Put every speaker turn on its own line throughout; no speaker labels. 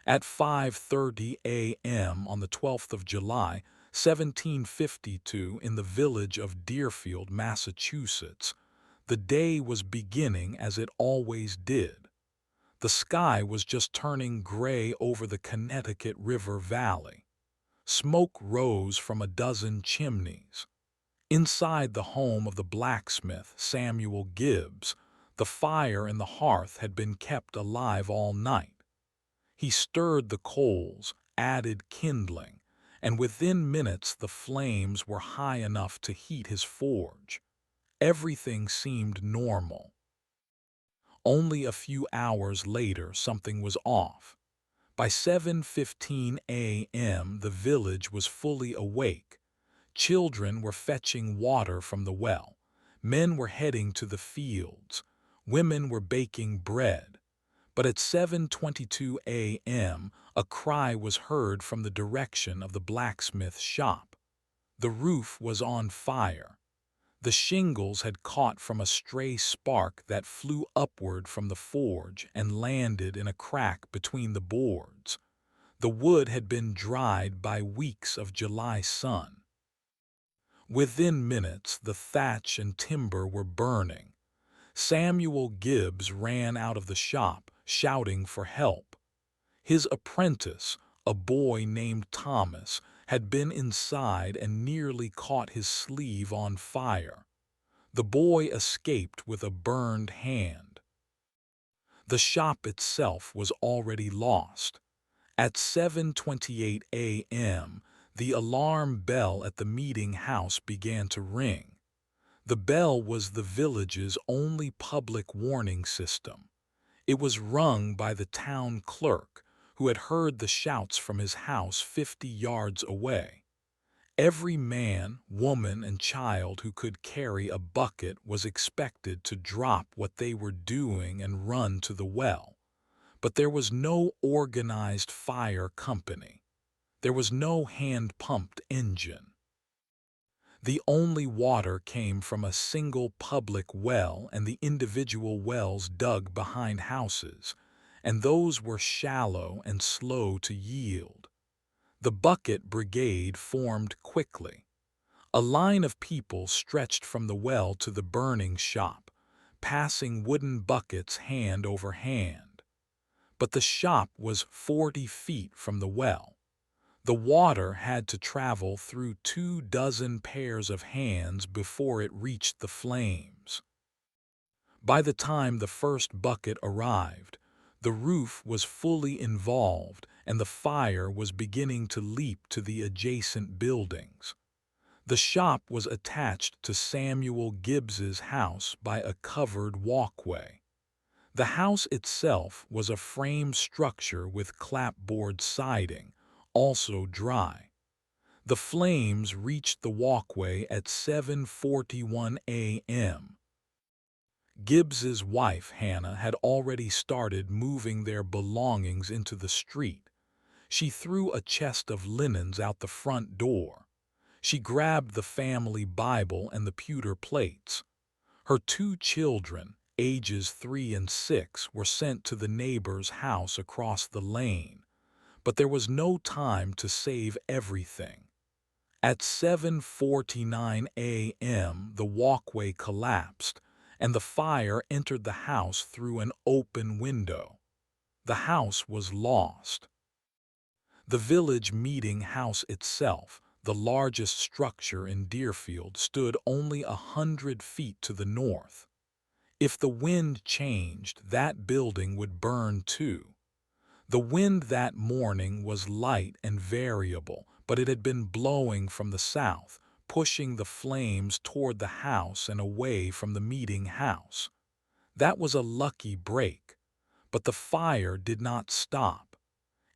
At 5:30 a.m. on the 12th of July, 1752, in the village of Deerfield, Massachusetts, the day was beginning as it always did. The sky was just turning gray over the Connecticut River Valley. Smoke rose from a dozen chimneys. Inside the home of the blacksmith, Samuel Gibbs, the fire in the hearth had been kept alive all night. He stirred the coals, added kindling, and within minutes the flames were high enough to heat his forge. Everything seemed normal. Only a few hours later something was off. By 7:15 a.m. the village was fully awake. Children were fetching water from the well. Men were heading to the fields. Women were baking bread. But at 7:22 a.m., a cry was heard from the direction of the blacksmith's shop. The roof was on fire. The shingles had caught from a stray spark that flew upward from the forge and landed in a crack between the boards. The wood had been dried by weeks of July sun. Within minutes, the thatch and timber were burning. Samuel Gibbs ran out of the shop, shouting for help. His apprentice, a boy named Thomas, had been inside and nearly caught his sleeve on fire. The boy escaped with a burned hand. The shop itself was already lost. At 7:28 a.m., the alarm bell at the meeting house began to ring. The bell was the village's only public warning system. It was rung by the town clerk, who had heard the shouts from his house 50 yards away. Every man, woman, and child who could carry a bucket was expected to drop what they were doing and run to the well. But there was no organized fire company. There was no hand-pumped engine. The only water came from a single public well and the individual wells dug behind houses, and those were shallow and slow to yield. The bucket brigade formed quickly. A line of people stretched from the well to the burning shop, passing wooden buckets hand over hand. But the shop was 40 feet from the well. The water had to travel through 24 pairs of hands before it reached the flames. By the time the first bucket arrived, the roof was fully involved and the fire was beginning to leap to the adjacent buildings. The shop was attached to Samuel Gibbs's house by a covered walkway. The house itself was a frame structure with clapboard siding, also dry. The flames reached the walkway at 7:41 a.m. Gibbs's wife, Hannah, had already started moving their belongings into the street. She threw a chest of linens out the front door. She grabbed the family Bible and the pewter plates. Her 2 children, ages 3 and 6, were sent to the neighbor's house across the lane. But there was no time to save everything. At 7:49 a.m., the walkway collapsed, and the fire entered the house through an open window. The house was lost. The village meeting house itself, the largest structure in Deerfield, stood only 100 feet to the north. If the wind changed, that building would burn too. The wind that morning was light and variable, but it had been blowing from the south, pushing the flames toward the house and away from the meeting house. That was a lucky break, but the fire did not stop.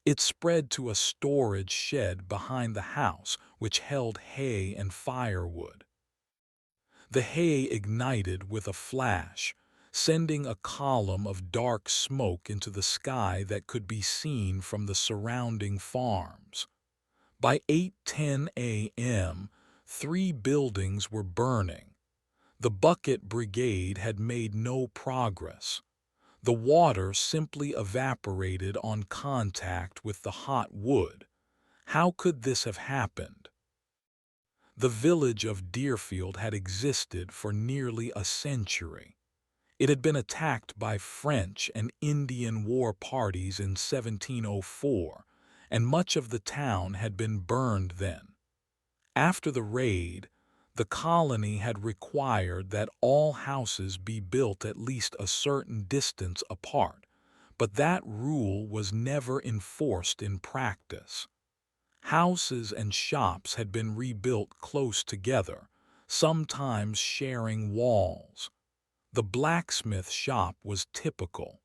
It spread to a storage shed behind the house, which held hay and firewood. The hay ignited with a flash, sending a column of dark smoke into the sky that could be seen from the surrounding farms. By 8:10 a.m., 3 buildings were burning. The bucket brigade had made no progress. The water simply evaporated on contact with the hot wood. How could this have happened? The village of Deerfield had existed for nearly a century. It had been attacked by French and Indian war parties in 1704, and much of the town had been burned then. After the raid, the colony had required that all houses be built at least a certain distance apart, but that rule was never enforced in practice. Houses and shops had been rebuilt close together, sometimes sharing walls. The blacksmith shop was typical.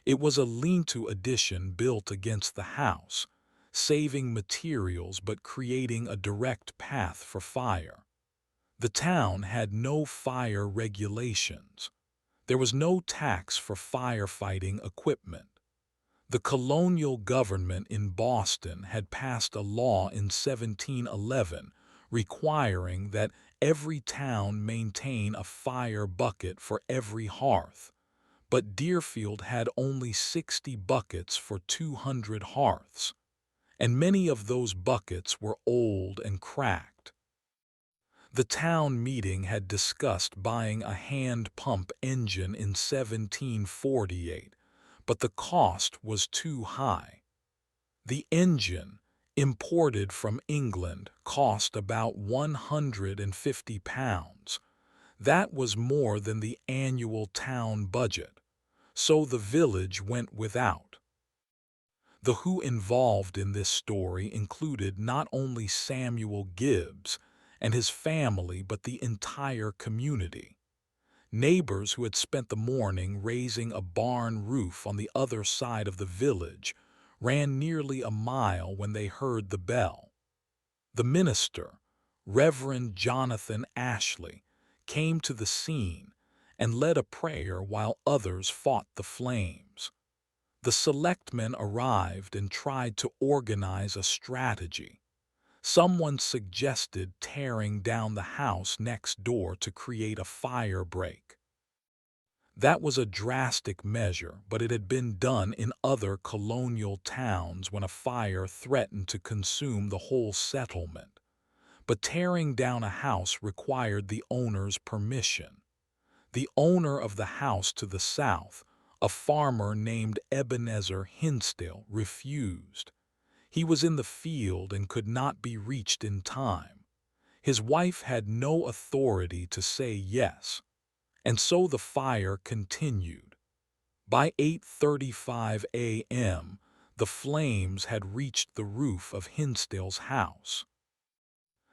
It was a lean-to addition built against the house, saving materials but creating a direct path for fire. The town had no fire regulations. There was no tax for firefighting equipment. The colonial government in Boston had passed a law in 1711 requiring that every town maintain a fire bucket for every hearth, but Deerfield had only 60 buckets for 200 hearths, and many of those buckets were old and cracked. The town meeting had discussed buying a hand pump engine in 1748, but the cost was too high. The engine, imported from England, cost about £150. That was more than the annual town budget, so the village went without. The who involved in this story included not only Samuel Gibbs and his family but the entire community. Neighbors who had spent the morning raising a barn roof on the other side of the village ran nearly a mile when they heard the bell. The minister, Reverend Jonathan Ashley, came to the scene and led a prayer while others fought the flames. The selectmen arrived and tried to organize a strategy. Someone suggested tearing down the house next door to create a fire break. That was a drastic measure, but it had been done in other colonial towns when a fire threatened to consume the whole settlement. But tearing down a house required the owner's permission. The owner of the house to the south, a farmer named Ebenezer Hinsdale, refused. He was in the field and could not be reached in time. His wife had no authority to say yes, and so the fire continued. By 8:35 a.m., the flames had reached the roof of Hinsdale's house.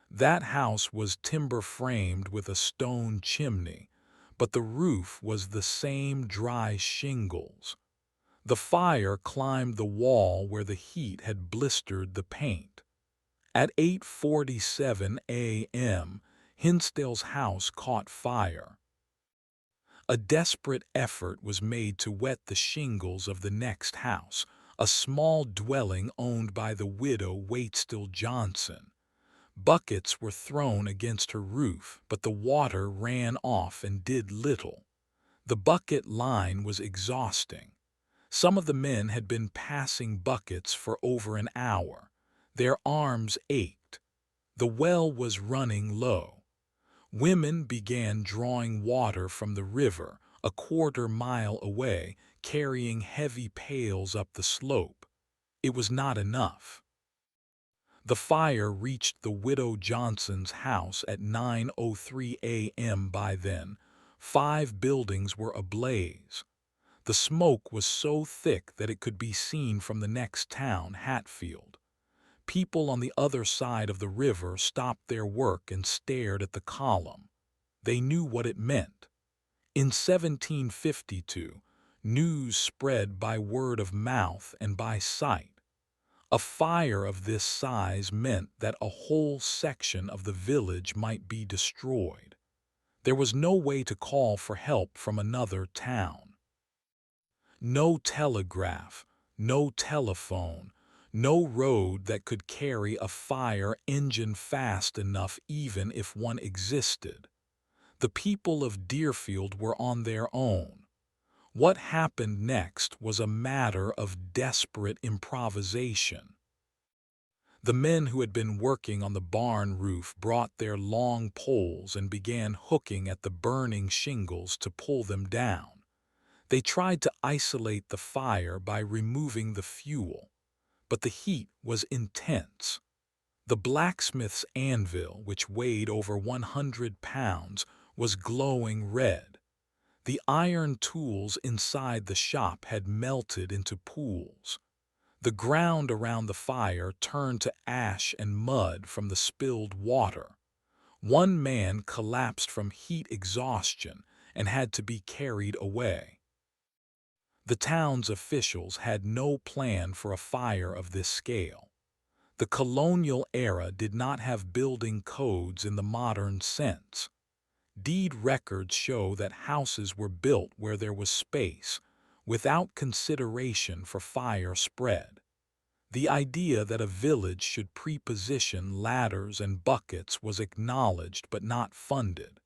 That house was timber-framed with a stone chimney, but the roof was the same dry shingles. The fire climbed the wall where the heat had blistered the paint. At 8:47 a.m., Hinsdale's house caught fire. A desperate effort was made to wet the shingles of the next house, a small dwelling owned by the widow Waitstill Johnson. Buckets were thrown against her roof, but the water ran off and did little. The bucket line was exhausting. Some of the men had been passing buckets for over an hour. Their arms ached. The well was running low. Women began drawing water from the river a quarter-mile away, carrying heavy pails up the slope. It was not enough. The fire reached the widow Johnson's house at 9:03 a.m. By then, 5 buildings were ablaze. The smoke was so thick that it could be seen from the next town, Hatfield. People on the other side of the river stopped their work and stared at the column. They knew what it meant. In 1752, news spread by word of mouth and by sight. A fire of this size meant that a whole section of the village might be destroyed. There was no way to call for help from another town. No telegraph, no telephone, no road that could carry a fire engine fast enough even if one existed. The people of Deerfield were on their own. What happened next was a matter of desperate improvisation. The men who had been working on the barn roof brought their long poles and began hooking at the burning shingles to pull them down. They tried to isolate the fire by removing the fuel, but the heat was intense. The blacksmith's anvil, which weighed over 100 pounds, was glowing red. The iron tools inside the shop had melted into pools. The ground around the fire turned to ash and mud from the spilled water. One man collapsed from heat exhaustion and had to be carried away. The town's officials had no plan for a fire of this scale. The colonial era did not have building codes in the modern sense. Deed records show that houses were built where there was space, without consideration for fire spread. The idea that a village should preposition ladders and buckets was acknowledged but not funded.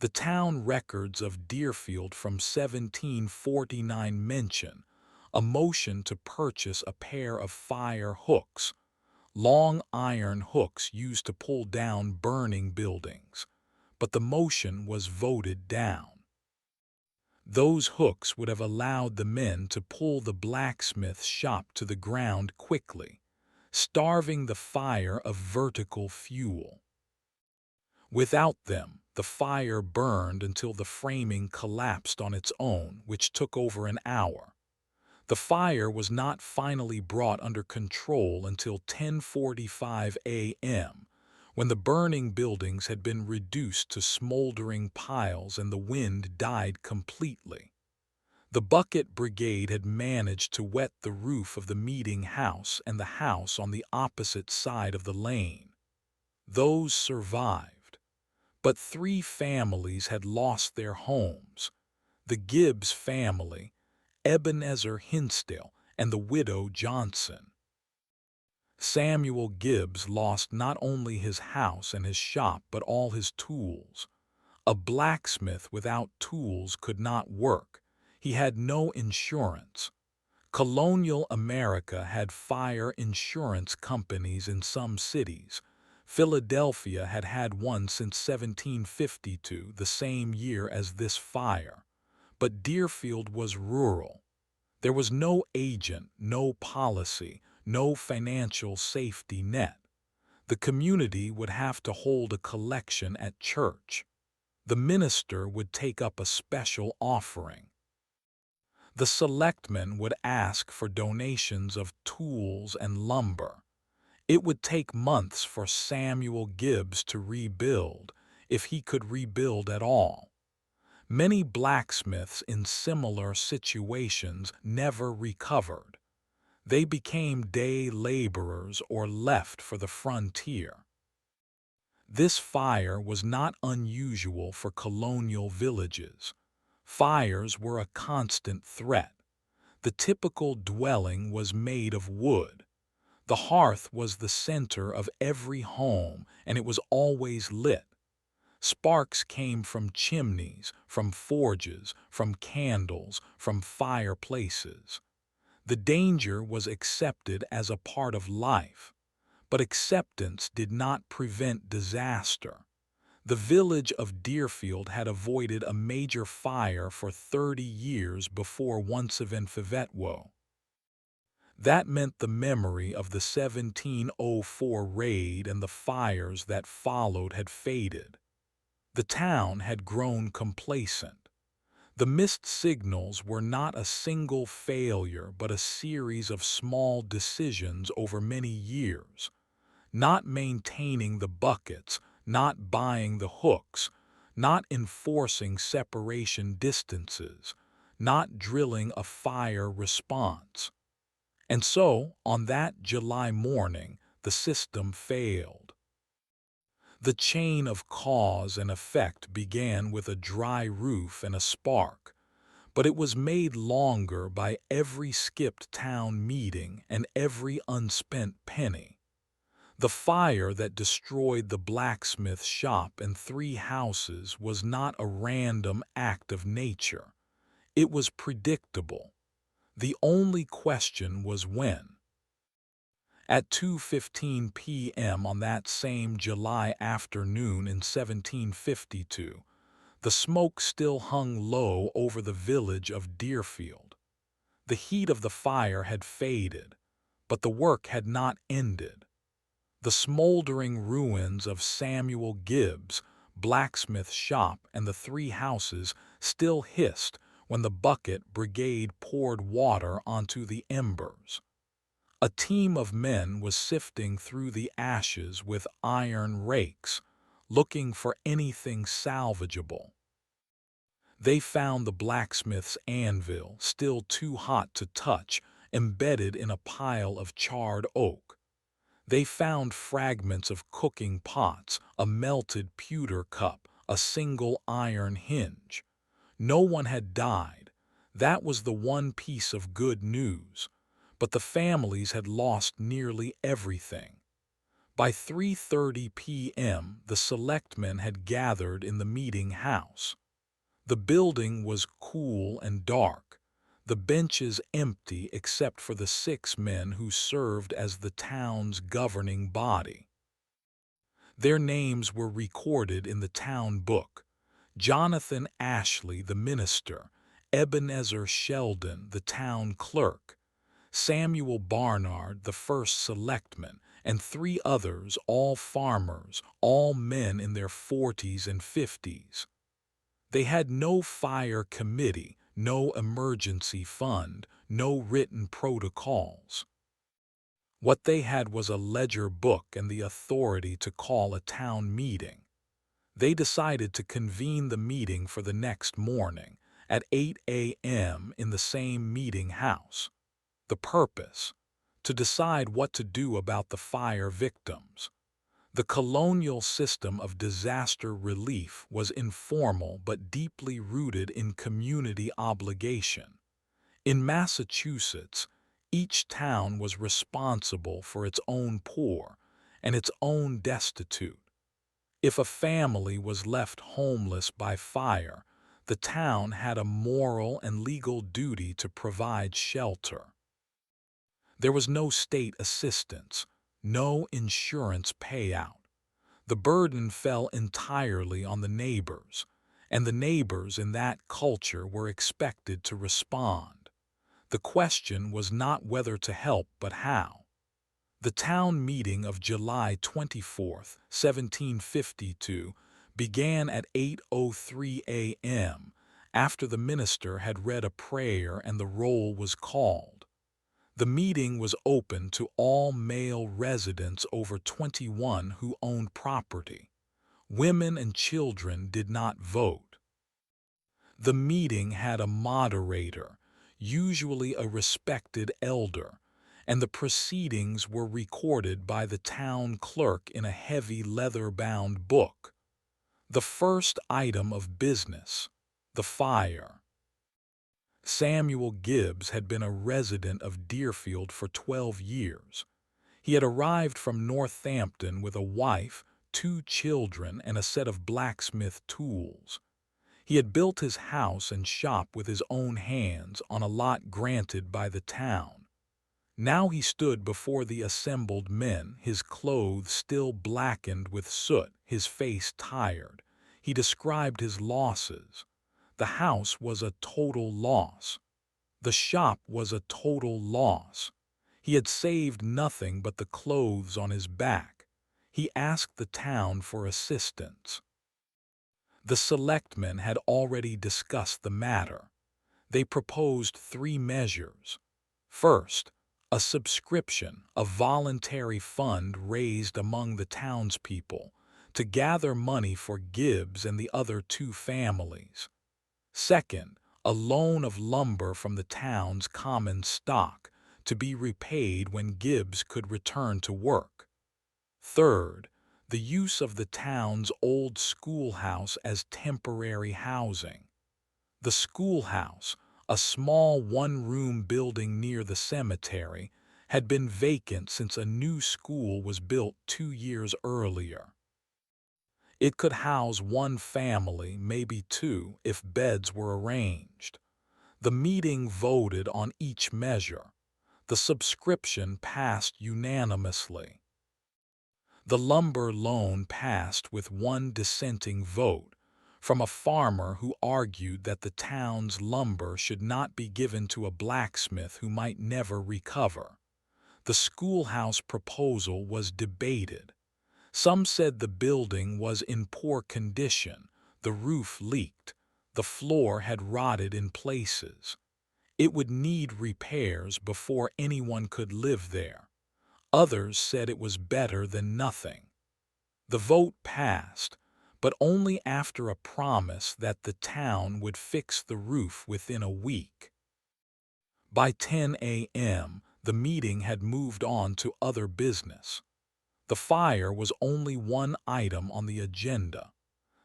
The town records of Deerfield from 1749 mention a motion to purchase a pair of fire hooks, long iron hooks used to pull down burning buildings, but the motion was voted down. Those hooks would have allowed the men to pull the blacksmith shop to the ground quickly, starving the fire of vertical fuel. Without them, the fire burned until the framing collapsed on its own, which took over an hour. The fire was not finally brought under control until 10:45 a.m., when the burning buildings had been reduced to smoldering piles and the wind died completely. The bucket brigade had managed to wet the roof of the meeting house and the house on the opposite side of the lane. Those survived. But 3 families had lost their homes: the Gibbs family, Ebenezer Hinsdale, and the widow Johnson. Samuel Gibbs lost not only his house and his shop but all his tools. A blacksmith without tools could not work. He had no insurance. Colonial America had fire insurance companies in some cities. Philadelphia had had one since 1752, the same year as this fire. But Deerfield was rural. There was no agent, no policy, no financial safety net. The community would have to hold a collection at church. The minister would take up a special offering. The selectmen would ask for donations of tools and lumber. It would take months for Samuel Gibbs to rebuild, if he could rebuild at all. Many blacksmiths in similar situations never recovered. They became day laborers or left for the frontier. This fire was not unusual for colonial villages. Fires were a constant threat. The typical dwelling was made of wood. The hearth was the center of every home, and it was always lit. Sparks came from chimneys, from forges, from candles, from fireplaces. The danger was accepted as a part of life, but acceptance did not prevent disaster. The village of Deerfield had avoided a major fire for 30 years before once event Fivetwo. That meant the memory of the 1704 raid and the fires that followed had faded. The town had grown complacent. The missed signals were not a single failure but a series of small decisions over many years. Not maintaining the buckets, not buying the hooks, not enforcing separation distances, not drilling a fire response. And so, on that July morning, the system failed. The chain of cause and effect began with a dry roof and a spark, but it was made longer by every skipped town meeting and every unspent penny. The fire that destroyed the blacksmith shop and 3 houses was not a random act of nature. It was predictable. The only question was when. At 2:15 p.m. on that same July afternoon in 1752, the smoke still hung low over the village of Deerfield. The heat of the fire had faded, but the work had not ended. The smoldering ruins of Samuel Gibbs' blacksmith shop and the three houses still hissed when the bucket brigade poured water onto the embers. A team of men was sifting through the ashes with iron rakes, looking for anything salvageable. They found the blacksmith's anvil, still too hot to touch, embedded in a pile of charred oak. They found fragments of cooking pots, a melted pewter cup, a single iron hinge. No one had died. That was the one piece of good news. But the families had lost nearly everything. By 3:30 p.m., the selectmen had gathered in the meeting house. The building was cool and dark, the benches empty except for the 6 men who served as the town's governing body. Their names were recorded in the town book: Jonathan Ashley, the minister; Ebenezer Sheldon, the town clerk; Samuel Barnard, the first selectman, and 3 others, all farmers, all men in their 40s and 50s. They had no fire committee, no emergency fund, no written protocols. What they had was a ledger book and the authority to call a town meeting. They decided to convene the meeting for the next morning at 8 a.m. in the same meeting house. The purpose: to decide what to do about the fire victims. The colonial system of disaster relief was informal but deeply rooted in community obligation. In Massachusetts, each town was responsible for its own poor and its own destitute. If a family was left homeless by fire, the town had a moral and legal duty to provide shelter. There was no state assistance, no insurance payout. The burden fell entirely on the neighbors, and the neighbors in that culture were expected to respond. The question was not whether to help but how. The town meeting of July 24th, 1752, began at 8:03 a.m. after the minister had read a prayer and the roll was called. The meeting was open to all male residents over 21 who owned property. Women and children did not vote. The meeting had a moderator, usually a respected elder, and the proceedings were recorded by the town clerk in a heavy leather-bound book. The first item of business: the fire. Samuel Gibbs had been a resident of Deerfield for 12 years. He had arrived from Northampton with a wife, 2 children, and a set of blacksmith tools. He had built his house and shop with his own hands on a lot granted by the town. Now he stood before the assembled men, his clothes still blackened with soot, his face tired. He described his losses. The house was a total loss. The shop was a total loss. He had saved nothing but the clothes on his back. He asked the town for assistance. The selectmen had already discussed the matter. They proposed 3 measures. First, a subscription, a voluntary fund raised among the townspeople to gather money for Gibbs and the other 2 families. Second, a loan of lumber from the town's common stock to be repaid when Gibbs could return to work. Third, the use of the town's old schoolhouse as temporary housing. The schoolhouse, a small one-room building near the cemetery, had been vacant since a new school was built 2 years earlier. It could house 1 family, maybe 2, if beds were arranged. The meeting voted on each measure. The subscription passed unanimously. The lumber loan passed with one dissenting vote from a farmer who argued that the town's lumber should not be given to a blacksmith who might never recover. The schoolhouse proposal was debated. Some said the building was in poor condition, the roof leaked, the floor had rotted in places. It would need repairs before anyone could live there. Others said it was better than nothing. The vote passed, but only after a promise that the town would fix the roof within a week. By 10 a.m., the meeting had moved on to other business. The fire was only one item on the agenda.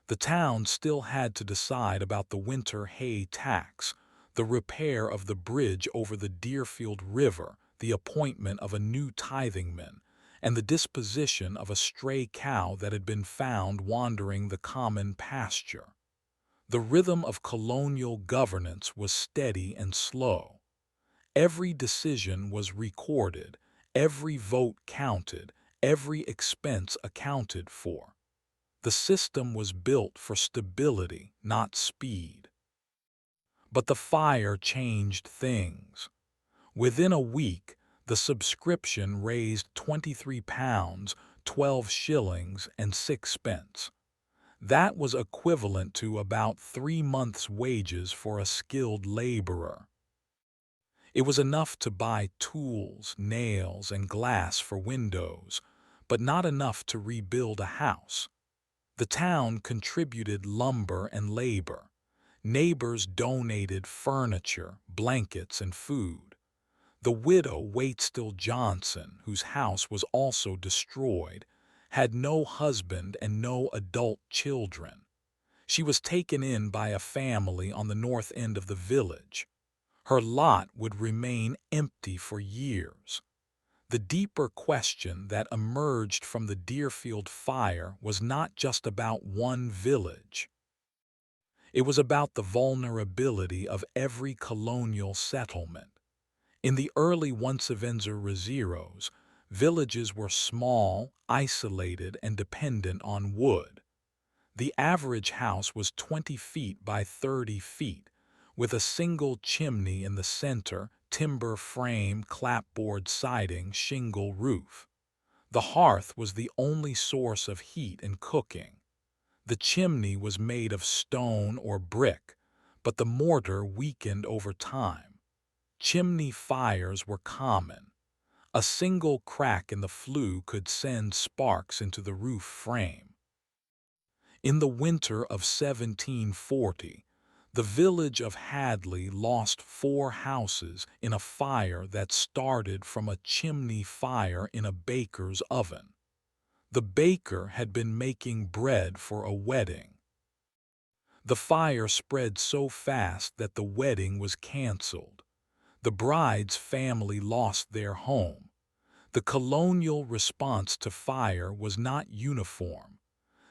The town still had to decide about the winter hay tax, the repair of the bridge over the Deerfield River, the appointment of a new tithingman, and the disposition of a stray cow that had been found wandering the common pasture. The rhythm of colonial governance was steady and slow. Every decision was recorded, every vote counted, every expense accounted for. The system was built for stability, not speed. But the fire changed things. Within a week, the subscription raised £23, 12 shillings and 6 pence. That was equivalent to about 3 months' wages for a skilled laborer. It was enough to buy tools, nails, and glass for windows, but not enough to rebuild a house. The town contributed lumber and labor. Neighbors donated furniture, blankets, and food. The widow Waitstill Johnson, whose house was also destroyed, had no husband and no adult children. She was taken in by a family on the north end of the village. Her lot would remain empty for years. The deeper question that emerged from the Deerfield fire was not just about one village. It was about the vulnerability of every colonial settlement. In the early once-Avenzarizeiros, villages were small, isolated, and dependent on wood. The average house was 20 feet by 30 feet, with a single chimney in the center, timber frame, clapboard siding, shingle roof. The hearth was the only source of heat and cooking. The chimney was made of stone or brick, but the mortar weakened over time. Chimney fires were common. A single crack in the flue could send sparks into the roof frame. In the winter of 1740, the village of Hadley lost 4 houses in a fire that started from a chimney fire in a baker's oven. The baker had been making bread for a wedding. The fire spread so fast that the wedding was canceled. The bride's family lost their home. The colonial response to fire was not uniform.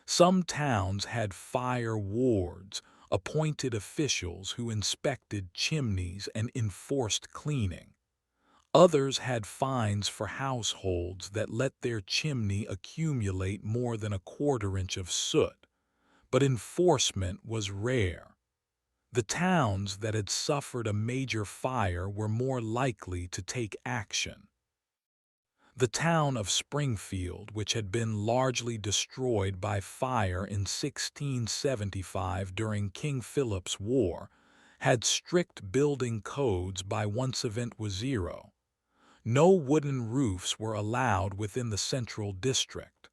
Some towns had fire wards, appointed officials who inspected chimneys and enforced cleaning. Others had fines for households that let their chimney accumulate more than a quarter-inch of soot, but enforcement was rare. The towns that had suffered a major fire were more likely to take action. The town of Springfield, which had been largely destroyed by fire in 1675 during King Philip's War, had strict building codes by once-Avenzarizero. No wooden roofs were allowed within the central district.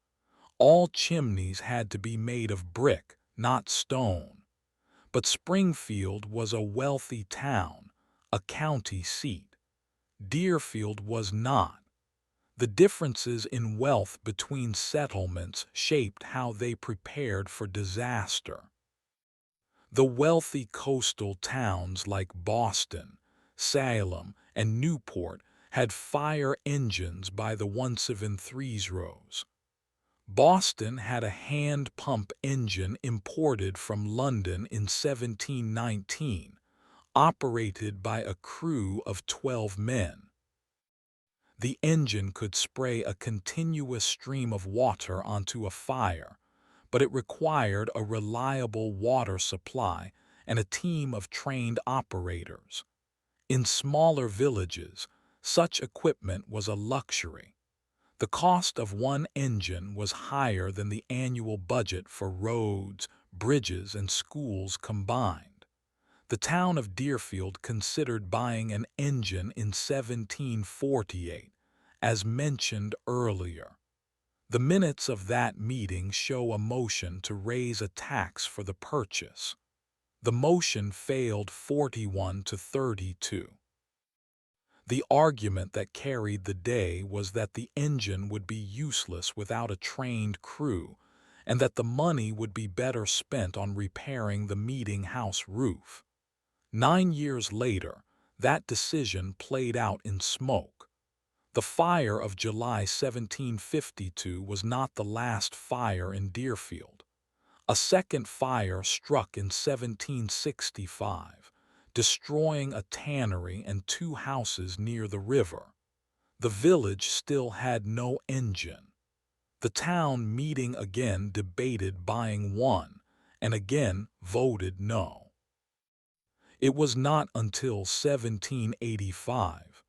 All chimneys had to be made of brick, not stone. But Springfield was a wealthy town, a county seat. Deerfield was not. The differences in wealth between settlements shaped how they prepared for disaster. The wealthy coastal towns like Boston, Salem, and Newport had fire engines by the once-Avenzarizeiros. Boston had a hand-pump engine imported from London in 1719, operated by a crew of 12 men. The engine could spray a continuous stream of water onto a fire, but it required a reliable water supply and a team of trained operators. In smaller villages, such equipment was a luxury. The cost of one engine was higher than the annual budget for roads, bridges, and schools combined. The town of Deerfield considered buying an engine in 1748, as mentioned earlier. The minutes of that meeting show a motion to raise a tax for the purchase. The motion failed 41 to 32. The argument that carried the day was that the engine would be useless without a trained crew, and that the money would be better spent on repairing the meeting house roof. 9 years later, that decision played out in smoke. The fire of July 1752 was not the last fire in Deerfield. A second fire struck in 1765, destroying a tannery and 2 houses near the river. The village still had no engine. The town meeting again debated buying one, and again voted no. It was not until 1785,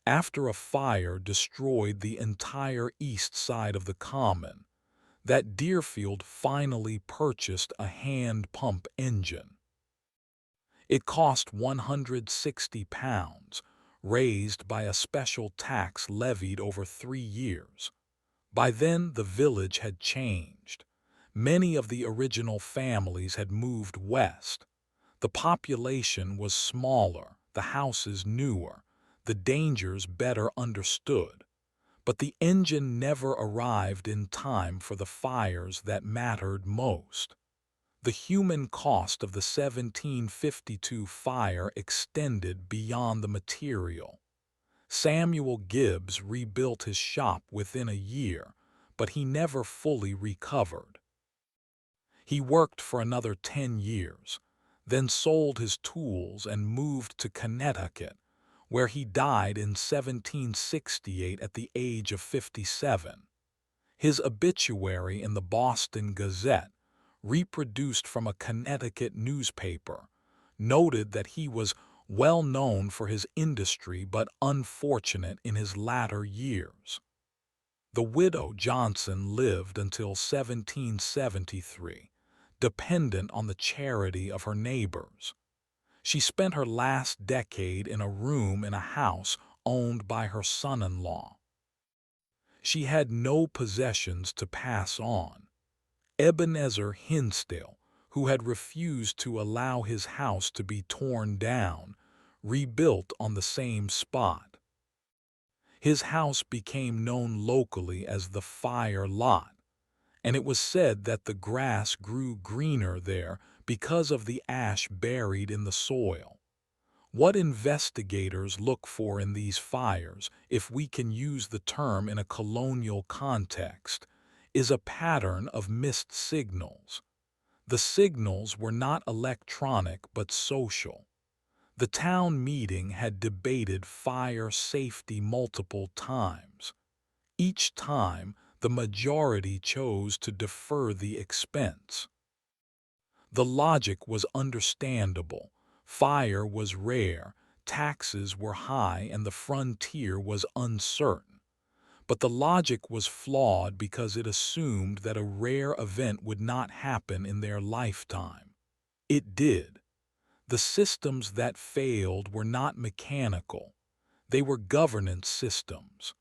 after a fire destroyed the entire east side of the common, that Deerfield finally purchased a hand-pump engine. It cost £160, raised by a special tax levied over 3 years. By then, the village had changed. Many of the original families had moved west. The population was smaller, the houses newer, the dangers better understood. But the engine never arrived in time for the fires that mattered most. The human cost of the 1752 fire extended beyond the material. Samuel Gibbs rebuilt his shop within a year, but he never fully recovered. He worked for another 10 years, then sold his tools and moved to Connecticut, where he died in 1768 at the age of 57. His obituary in the Boston Gazette, reproduced from a Connecticut newspaper, noted that he was well known for his industry but unfortunate in his latter years. The widow Johnson lived until 1773, dependent on the charity of her neighbors. She spent her last decade in a room in a house owned by her son-in-law. She had no possessions to pass on. Ebenezer Hinsdale, who had refused to allow his house to be torn down, rebuilt on the same spot. His house became known locally as the Fire Lot, and it was said that the grass grew greener there because of the ash buried in the soil. What investigators look for in these fires, if we can use the term in a colonial context, is a pattern of missed signals. The signals were not electronic but social. The town meeting had debated fire safety multiple times. Each time, the majority chose to defer the expense. The logic was understandable. Fire was rare, taxes were high, and the frontier was uncertain. But the logic was flawed because it assumed that a rare event would not happen in their lifetime. It did. The systems that failed were not mechanical. They were governance systems.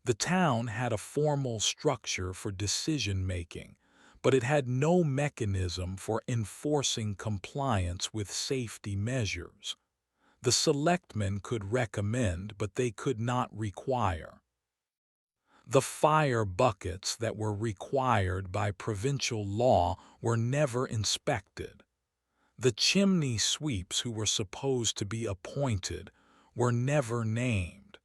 The town had a formal structure for decision-making, but it had no mechanism for enforcing compliance with safety measures. The selectmen could recommend, but they could not require. The fire buckets that were required by provincial law were never inspected. The chimney sweeps who were supposed to be appointed were never named.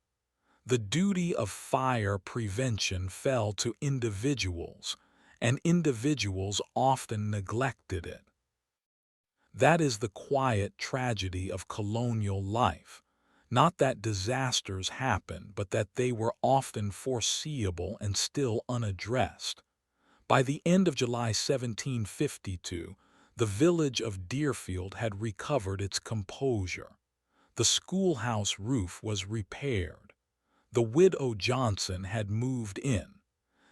The duty of fire prevention fell to individuals, and individuals often neglected it. That is the quiet tragedy of colonial life. Not that disasters happen, but that they were often foreseeable and still unaddressed. By the end of July 1752, the village of Deerfield had recovered its composure. The schoolhouse roof was repaired. The widow Johnson had moved in.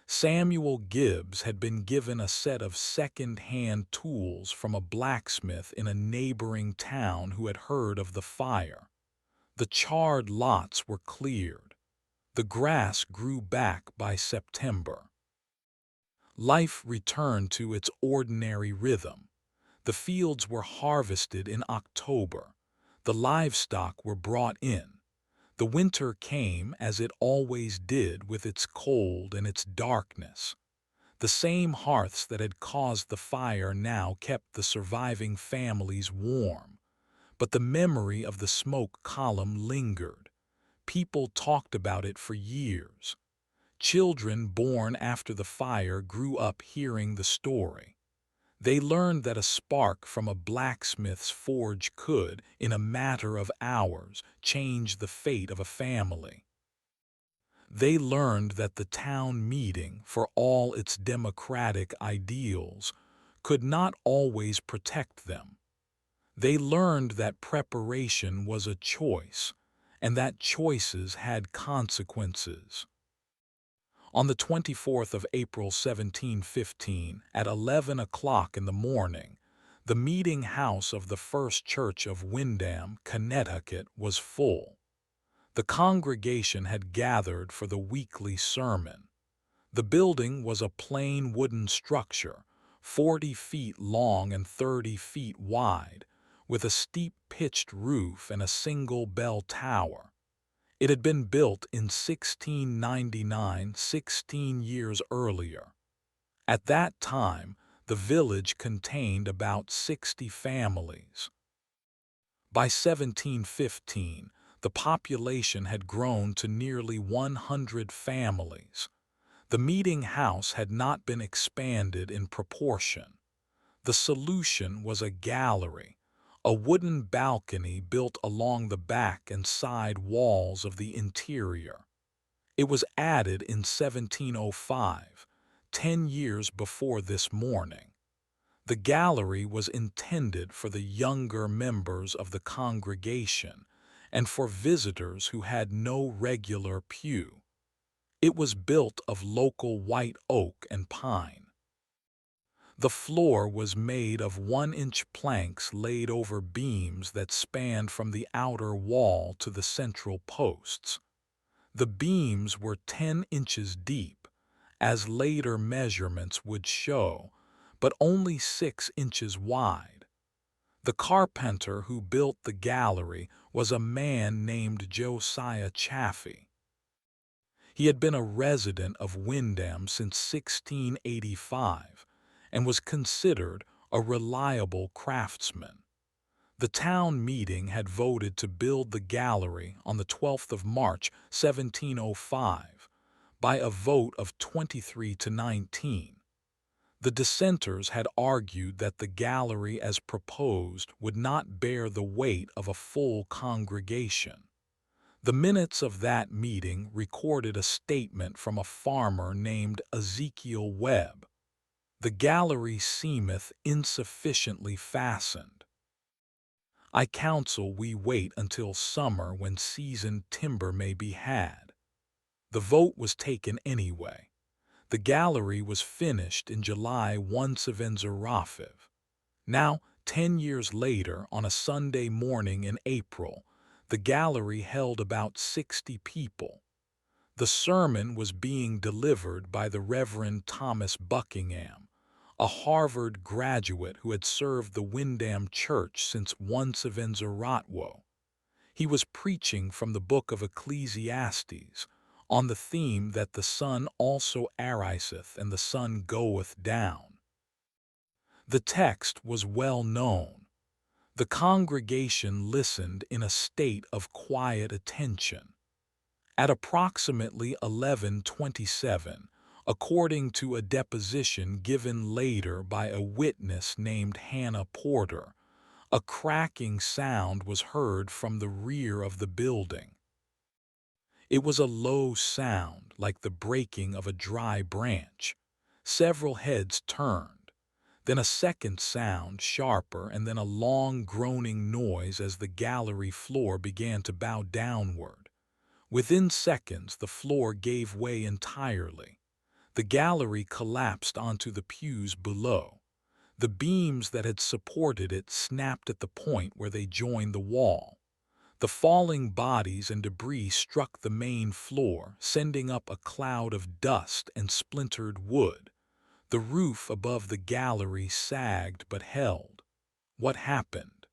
Samuel Gibbs had been given a set of second-hand tools from a blacksmith in a neighboring town who had heard of the fire. The charred lots were cleared. The grass grew back by September. Life returned to its ordinary rhythm. The fields were harvested in October. The livestock were brought in. The winter came as it always did, with its cold and its darkness. The same hearths that had caused the fire now kept the surviving families warm. But the memory of the smoke column lingered. People talked about it for years. Children born after the fire grew up hearing the story. They learned that a spark from a blacksmith's forge could, in a matter of hours, change the fate of a family. They learned that the town meeting, for all its democratic ideals, could not always protect them. They learned that preparation was a choice, and that choices had consequences. On the 24th of April 1715, at 11 o'clock in the morning, the meeting house of the First Church of Windham, Connecticut, was full. The congregation had gathered for the weekly sermon. The building was a plain wooden structure, 40 feet long and 30 feet wide, with a steep pitched roof and a single bell tower. It had been built in 1699, 16 years earlier. At that time, the village contained about 60 families. By 1715, the population had grown to nearly 100 families. The meeting house had not been expanded in proportion. The solution was a gallery, a wooden balcony built along the back and side walls of the interior. It was added in 1705, 10 years before this morning. The gallery was intended for the younger members of the congregation and for visitors who had no regular pew. It was built of local white oak and pine. The floor was made of 1-inch planks laid over beams that spanned from the outer wall to the central posts. The beams were 10 inches deep, as later measurements would show, but only 6 inches wide. The carpenter who built the gallery was a man named Josiah Chaffee. He had been a resident of Windham since 1685 and was considered a reliable craftsman. The town meeting had voted to build the gallery on the 12th of March, 1705, by a vote of 23 to 19. The dissenters had argued that the gallery as proposed would not bear the weight of a full congregation. The minutes of that meeting recorded a statement from a farmer named Ezekiel Webb. The gallery seemeth insufficiently fastened. I counsel we wait until summer, when seasoned timber may be had. The vote was taken anyway. The gallery was finished in July 1705. Now, 10 years later, on a Sunday morning in April, the gallery held about 60 people. The sermon was being delivered by the Reverend Thomas Buckingham, a Harvard graduate who had served the Windham Church since 1708. He was preaching from the book of Ecclesiastes, on the theme that the sun also ariseth and the sun goeth down. The text was well known. The congregation listened in a state of quiet attention. At approximately 11:27, according to a deposition given later by a witness named Hannah Porter, A cracking sound was heard from the rear of the building. It was a low sound, like the breaking of a dry branch. Several heads turned. Then a second sound, sharper, and then a long groaning noise as the gallery floor began to bow downward. Within seconds, the floor gave way entirely. The gallery collapsed onto the pews below. The beams that had supported it snapped at the point where they joined the wall. The falling bodies and debris struck the main floor, sending up a cloud of dust and splintered wood. The roof above the gallery sagged but held. What happened?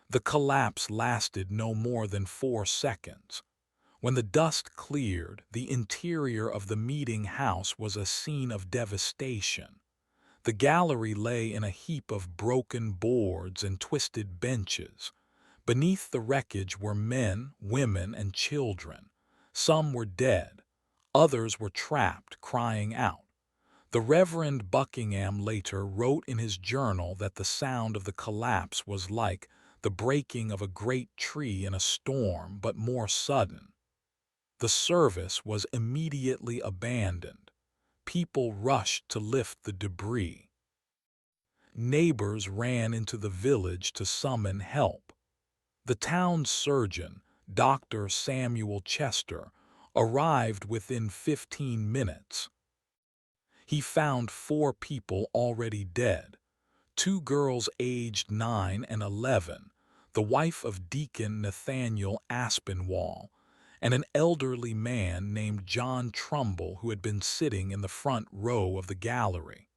The collapse lasted no more than 4 seconds. When the dust cleared, the interior of the meeting house was a scene of devastation. The gallery lay in a heap of broken boards and twisted benches. Beneath the wreckage were men, women, and children. Some were dead. Others were trapped, crying out. The Reverend Buckingham later wrote in his journal that the sound of the collapse was like the breaking of a great tree in a storm, but more sudden. The service was immediately abandoned. People rushed to lift the debris. Neighbors ran into the village to summon help. The town surgeon, Dr. Samuel Chester, arrived within 15 minutes. He found 4 people already dead, 2 girls aged 9 and 11, the wife of Deacon Nathaniel Aspinwall, and an elderly man named John Trumbull who had been sitting in the front row of the gallery.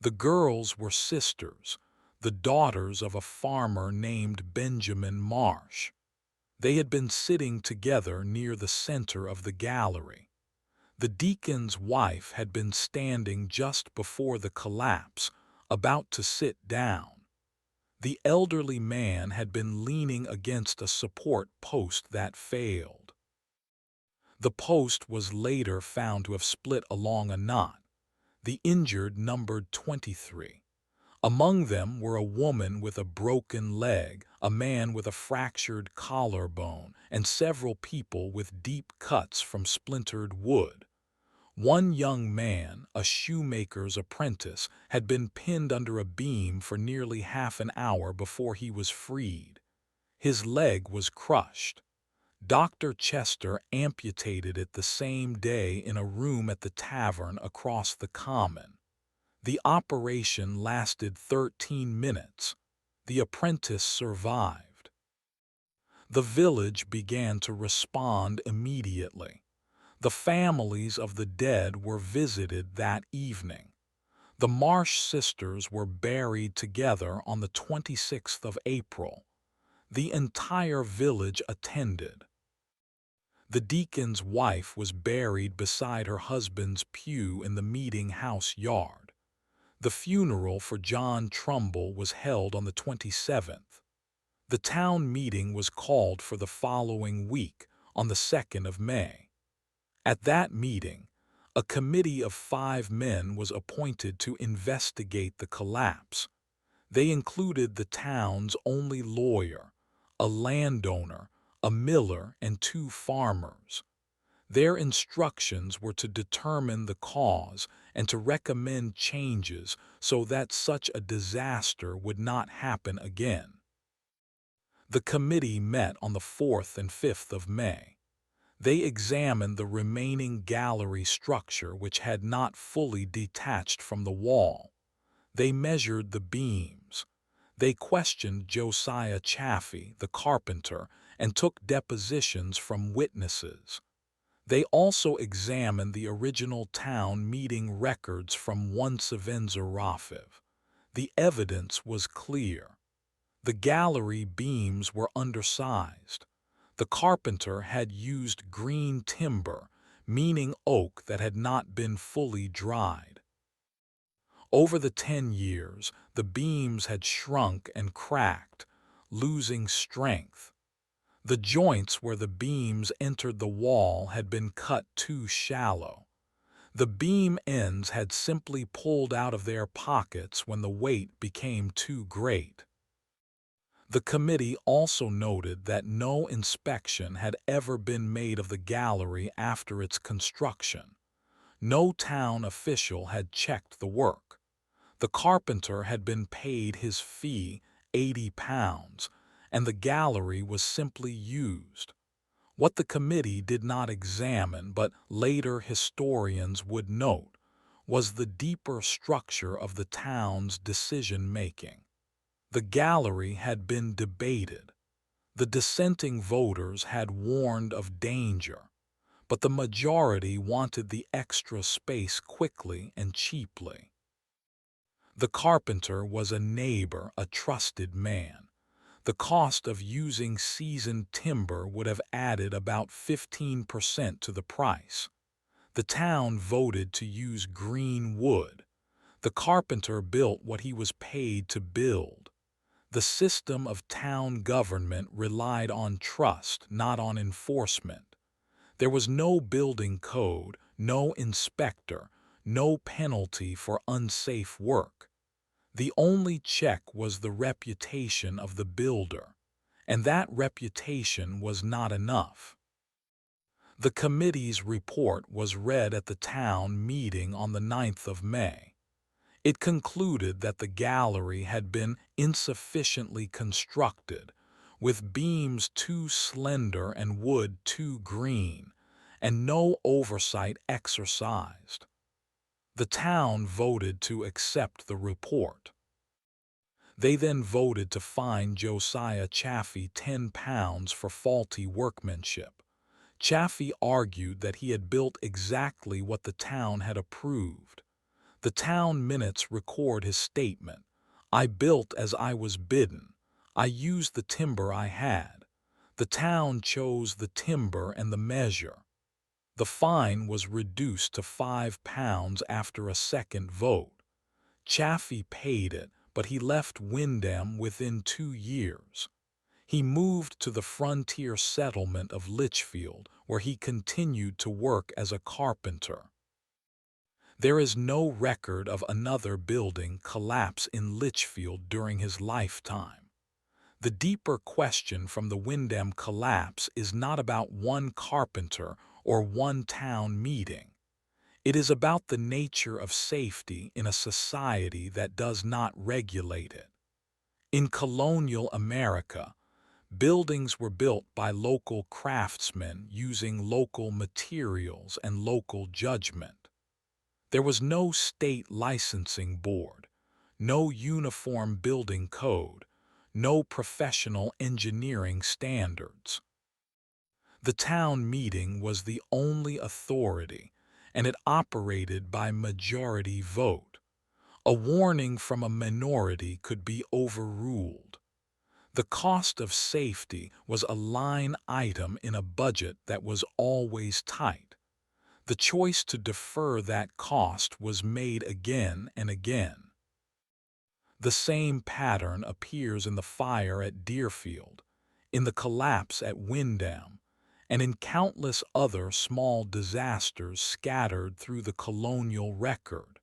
The girls were sisters, the daughters of a farmer named Benjamin Marsh. They had been sitting together near the center of the gallery. The deacon's wife had been standing just before the collapse, about to sit down. The elderly man had been leaning against a support post that failed. The post was later found to have split along a knot. The injured numbered 23. Among them were a woman with a broken leg, a man with a fractured collarbone, and several people with deep cuts from splintered wood. One young man, a shoemaker's apprentice, had been pinned under a beam for nearly half an hour before he was freed. His leg was crushed. Dr. Chester amputated it the same day in a room at the tavern across the common. The operation lasted 13 minutes. The apprentice survived. The village began to respond immediately. The families of the dead were visited that evening. The Marsh sisters were buried together on the 26th of April. The entire village attended. The deacon's wife was buried beside her husband's pew in the meeting house yard. The funeral for John Trumbull was held on the 27th. The town meeting was called for the following week, on the 2nd of May. At that meeting, a committee of 5 men was appointed to investigate the collapse. They included the town's only lawyer, a landowner, a miller, and 2 farmers. Their instructions were to determine the cause and to recommend changes so that such a disaster would not happen again. The committee met on the 4th and 5th of May. They examined the remaining gallery structure which had not fully detached from the wall. They measured the beams. They questioned Josiah Chaffee, the carpenter, and took depositions from witnesses. They also examined the original town meeting records from Onsevenza-Rafiv. The evidence was clear. The gallery beams were undersized. The carpenter had used green timber, meaning oak that had not been fully dried. Over the 10 years, the beams had shrunk and cracked, losing strength. The joints where the beams entered the wall had been cut too shallow. The beam ends had simply pulled out of their pockets when the weight became too great. The committee also noted that no inspection had ever been made of the gallery after its construction. No town official had checked the work. The carpenter had been paid his fee, £80, and the gallery was simply used. What the committee did not examine, but later historians would note, was the deeper structure of the town's decision-making. The gallery had been debated. The dissenting voters had warned of danger, but the majority wanted the extra space quickly and cheaply. The carpenter was a neighbor, a trusted man. The cost of using seasoned timber would have added about 15% to the price. The town voted to use green wood. The carpenter built what he was paid to build. The system of town government relied on trust, not on enforcement. There was no building code, no inspector, no penalty for unsafe work. The only check was the reputation of the builder, and that reputation was not enough. The committee's report was read at the town meeting on the 9th of May. It concluded that the gallery had been insufficiently constructed, with beams too slender and wood too green, and no oversight exercised. The town voted to accept the report. They then voted to fine Josiah Chaffee £10 for faulty workmanship. Chaffee argued that he had built exactly what the town had approved. The town minutes record his statement: "I built as I was bidden. I used the timber I had. The town chose the timber and the measure." The fine was reduced to £5 after a second vote. Chaffee paid it, but he left Windham within 2 years. He moved to the frontier settlement of Litchfield, where he continued to work as a carpenter. There is no record of another building collapse in Litchfield during his lifetime. The deeper question from the Windham collapse is not about one carpenter or one town meeting. It is about the nature of safety in a society that does not regulate it. In colonial America, buildings were built by local craftsmen using local materials and local judgment. There was no state licensing board, no uniform building code, no professional engineering standards. The town meeting was the only authority, and it operated by majority vote. A warning from a minority could be overruled. The cost of safety was a line item in a budget that was always tight. The choice to defer that cost was made again and again. The same pattern appears in the fire at Deerfield, in the collapse at Windham, and in countless other small disasters scattered through the colonial record.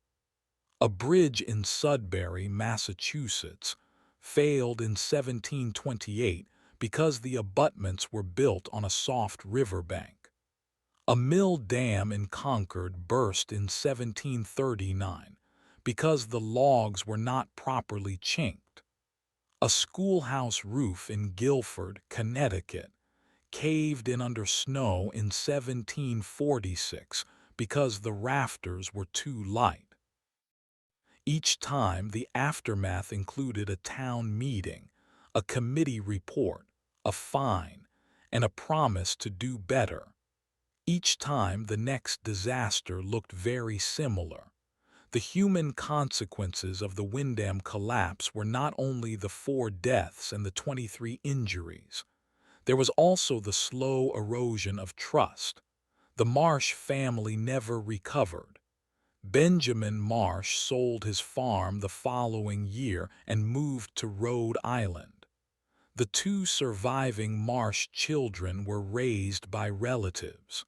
A bridge in Sudbury, Massachusetts, failed in 1728 because the abutments were built on a soft riverbank. A mill dam in Concord burst in 1739 because the logs were not properly chinked. A schoolhouse roof in Guilford, Connecticut, caved in under snow in 1746 because the rafters were too light. Each time, the aftermath included a town meeting, a committee report, a fine, and a promise to do better. Each time, the next disaster looked very similar. The human consequences of the Windham collapse were not only the 4 deaths and the 23 injuries. There was also the slow erosion of trust. The Marsh family never recovered. Benjamin Marsh sold his farm the following year and moved to Rhode Island. The 2 surviving Marsh children were raised by relatives.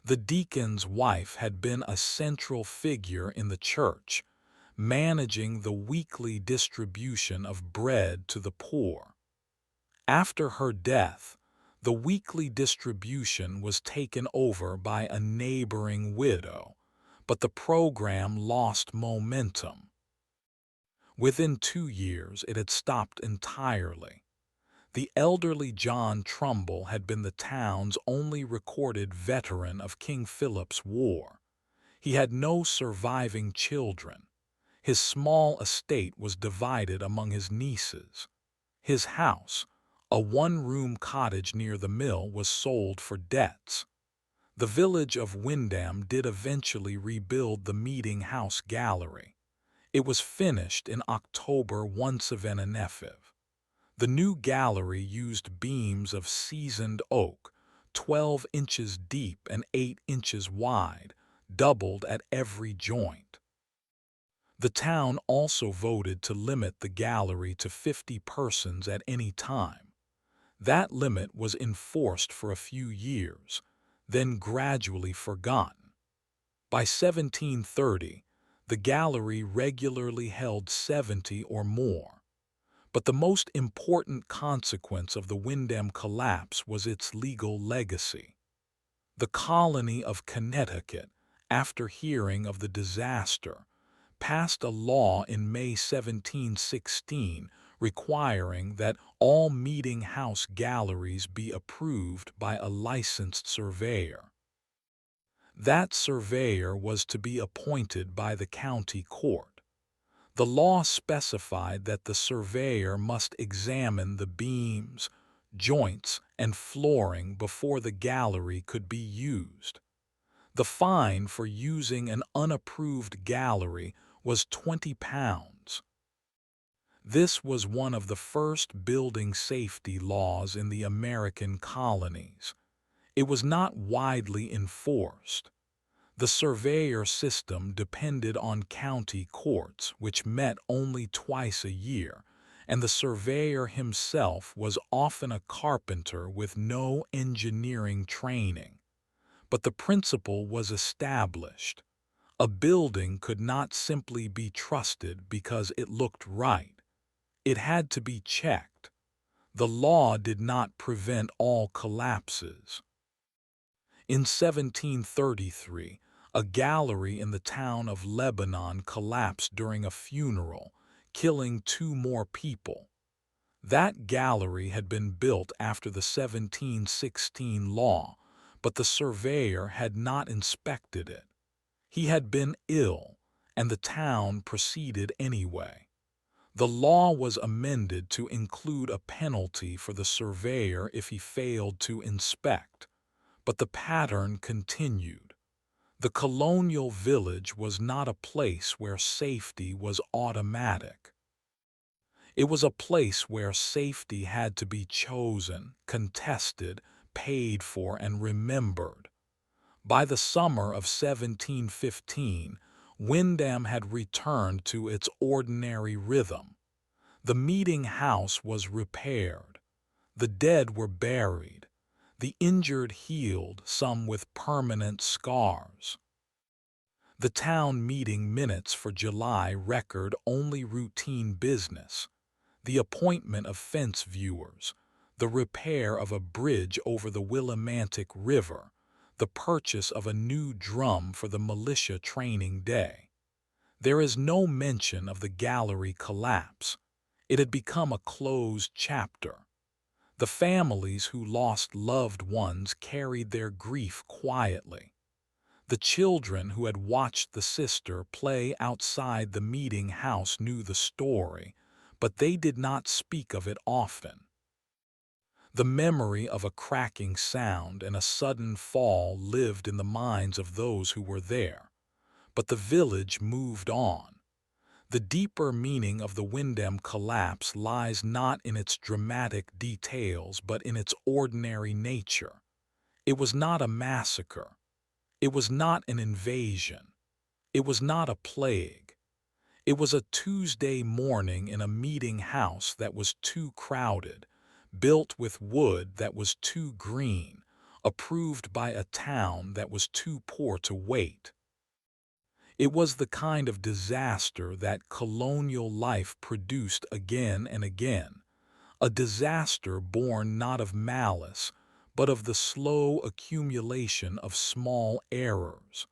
The deacon's wife had been a central figure in the church. managing the weekly distribution of bread to the poor. After her death, the weekly distribution was taken over by a neighboring widow, but the program lost momentum. Within 2 years, it had stopped entirely. The elderly John Trumbull had been the town's only recorded veteran of King Philip's War. He had no surviving children. His small estate was divided among his nieces. His house, a one-room cottage near the mill, was sold for debts. The village of Windham did eventually rebuild the meeting house gallery. It was finished in October 1775. The new gallery used beams of seasoned oak, 12 inches deep and 8 inches wide, doubled at every joint. The town also voted to limit the gallery to 50 persons at any time. That limit was enforced for a few years, then gradually forgotten. By 1730, the gallery regularly held 70 or more. But the most important consequence of the Windham collapse was its legal legacy. The colony of Connecticut, after hearing of the disaster, passed a law in May 1716 requiring that all meeting house galleries be approved by a licensed surveyor. That surveyor was to be appointed by the county court. The law specified that the surveyor must examine the beams, joints, and flooring before the gallery could be used. The fine for using an unapproved gallery was £20. This was one of the first building safety laws in the American colonies. It was not widely enforced. The surveyor system depended on county courts, which met only twice a year, and the surveyor himself was often a carpenter with no engineering training. But the principle was established. A building could not simply be trusted because it looked right. It had to be checked. The law did not prevent all collapses. In 1733, a gallery in the town of Lebanon collapsed during a funeral, killing 2 more people. That gallery had been built after the 1716 law, but the surveyor had not inspected it. He had been ill, and the town proceeded anyway. The law was amended to include a penalty for the surveyor if he failed to inspect, but the pattern continued. The Colonial Village was not a place where safety was automatic. It was a place where safety had to be chosen, contested, paid for, and remembered. By the summer of 1715, Windham had returned to its ordinary rhythm. The meeting house was repaired. The dead were buried. The injured healed, some with permanent scars. The town meeting minutes for July record only routine business: the appointment of fence viewers, the repair of a bridge over the Willimantic River, the purchase of a new drum for the militia training day. There is no mention of the gallery collapse. It had become a closed chapter. The families who lost loved ones carried their grief quietly. The children who had watched the sister play outside the meeting house knew the story, but they did not speak of it often. The memory of a cracking sound and a sudden fall lived in the minds of those who were there, but the village moved on. The deeper meaning of the Windham collapse lies not in its dramatic details but in its ordinary nature. It was not a massacre. It was not an invasion. It was not a plague. It was a Tuesday morning in a meeting house that was too crowded, built with wood that was too green, approved by a town that was too poor to wait. It was the kind of disaster that colonial life produced again and again, a disaster born not of malice, but of the slow accumulation of small errors.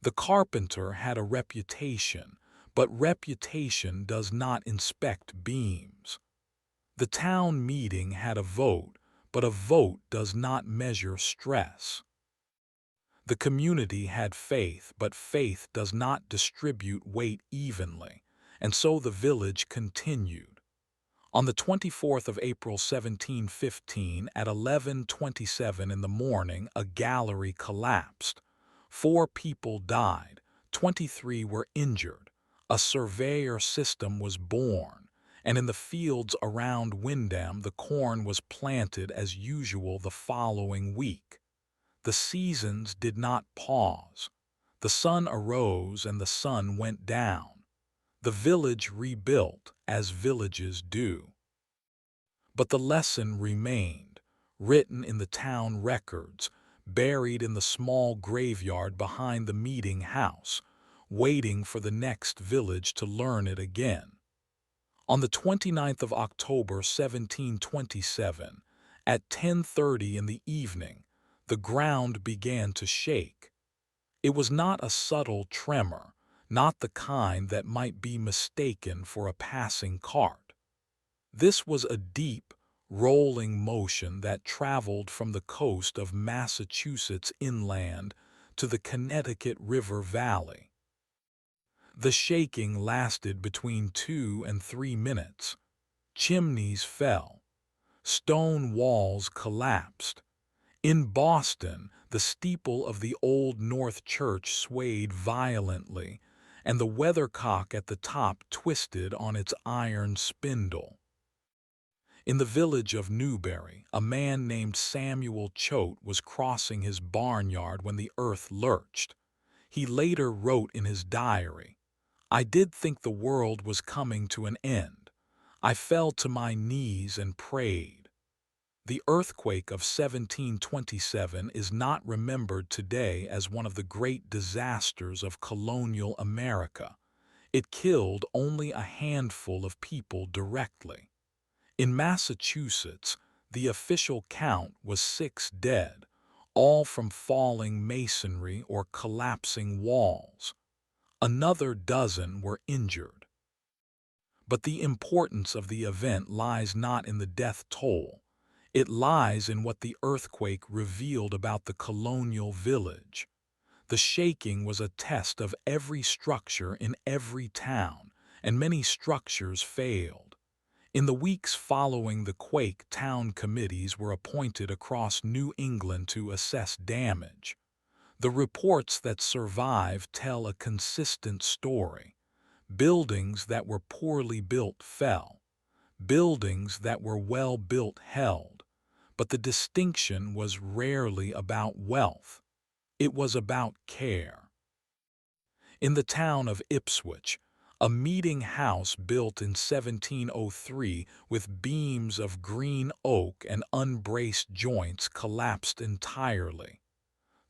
The carpenter had a reputation, but reputation does not inspect beams. The town meeting had a vote, but a vote does not measure stress. The community had faith, but faith does not distribute weight evenly, and so the village continued. On the 24th of April 1715 at 11:27 in the morning, a gallery collapsed. 4 people died, 23 were injured. A surveyor system was born, and in the fields around Windham the corn was planted as usual the following week. The seasons did not pause. The sun arose and the sun went down. The village rebuilt, as villages do. But the lesson remained, written in the town records, buried in the small graveyard behind the meeting house, waiting for the next village to learn it again. On the 29th of October 1727, at 10:30 in the evening, the ground began to shake. It was not a subtle tremor, not the kind that might be mistaken for a passing cart. This was a deep, rolling motion that traveled from the coast of Massachusetts inland to the Connecticut River Valley. The shaking lasted between 2 and 3 minutes. Chimneys fell. Stone walls collapsed. In Boston, the steeple of the Old North Church swayed violently, and the weathercock at the top twisted on its iron spindle. In the village of Newbury, a man named Samuel Choate was crossing his barnyard when the earth lurched. He later wrote in his diary, "I did think the world was coming to an end. I fell to my knees and prayed." The earthquake of 1727 is not remembered today as one of the great disasters of colonial America. It killed only a handful of people directly. In Massachusetts, the official count was 6 dead, all from falling masonry or collapsing walls. Another dozen were injured. But the importance of the event lies not in the death toll. It lies in what the earthquake revealed about the colonial village. The shaking was a test of every structure in every town, and many structures failed. In the weeks following the quake, town committees were appointed across New England to assess damage. The reports that survive tell a consistent story. Buildings that were poorly built fell. Buildings that were well built held. But the distinction was rarely about wealth. It was about care. In the town of Ipswich, a meeting house built in 1703 with beams of green oak and unbraced joints collapsed entirely.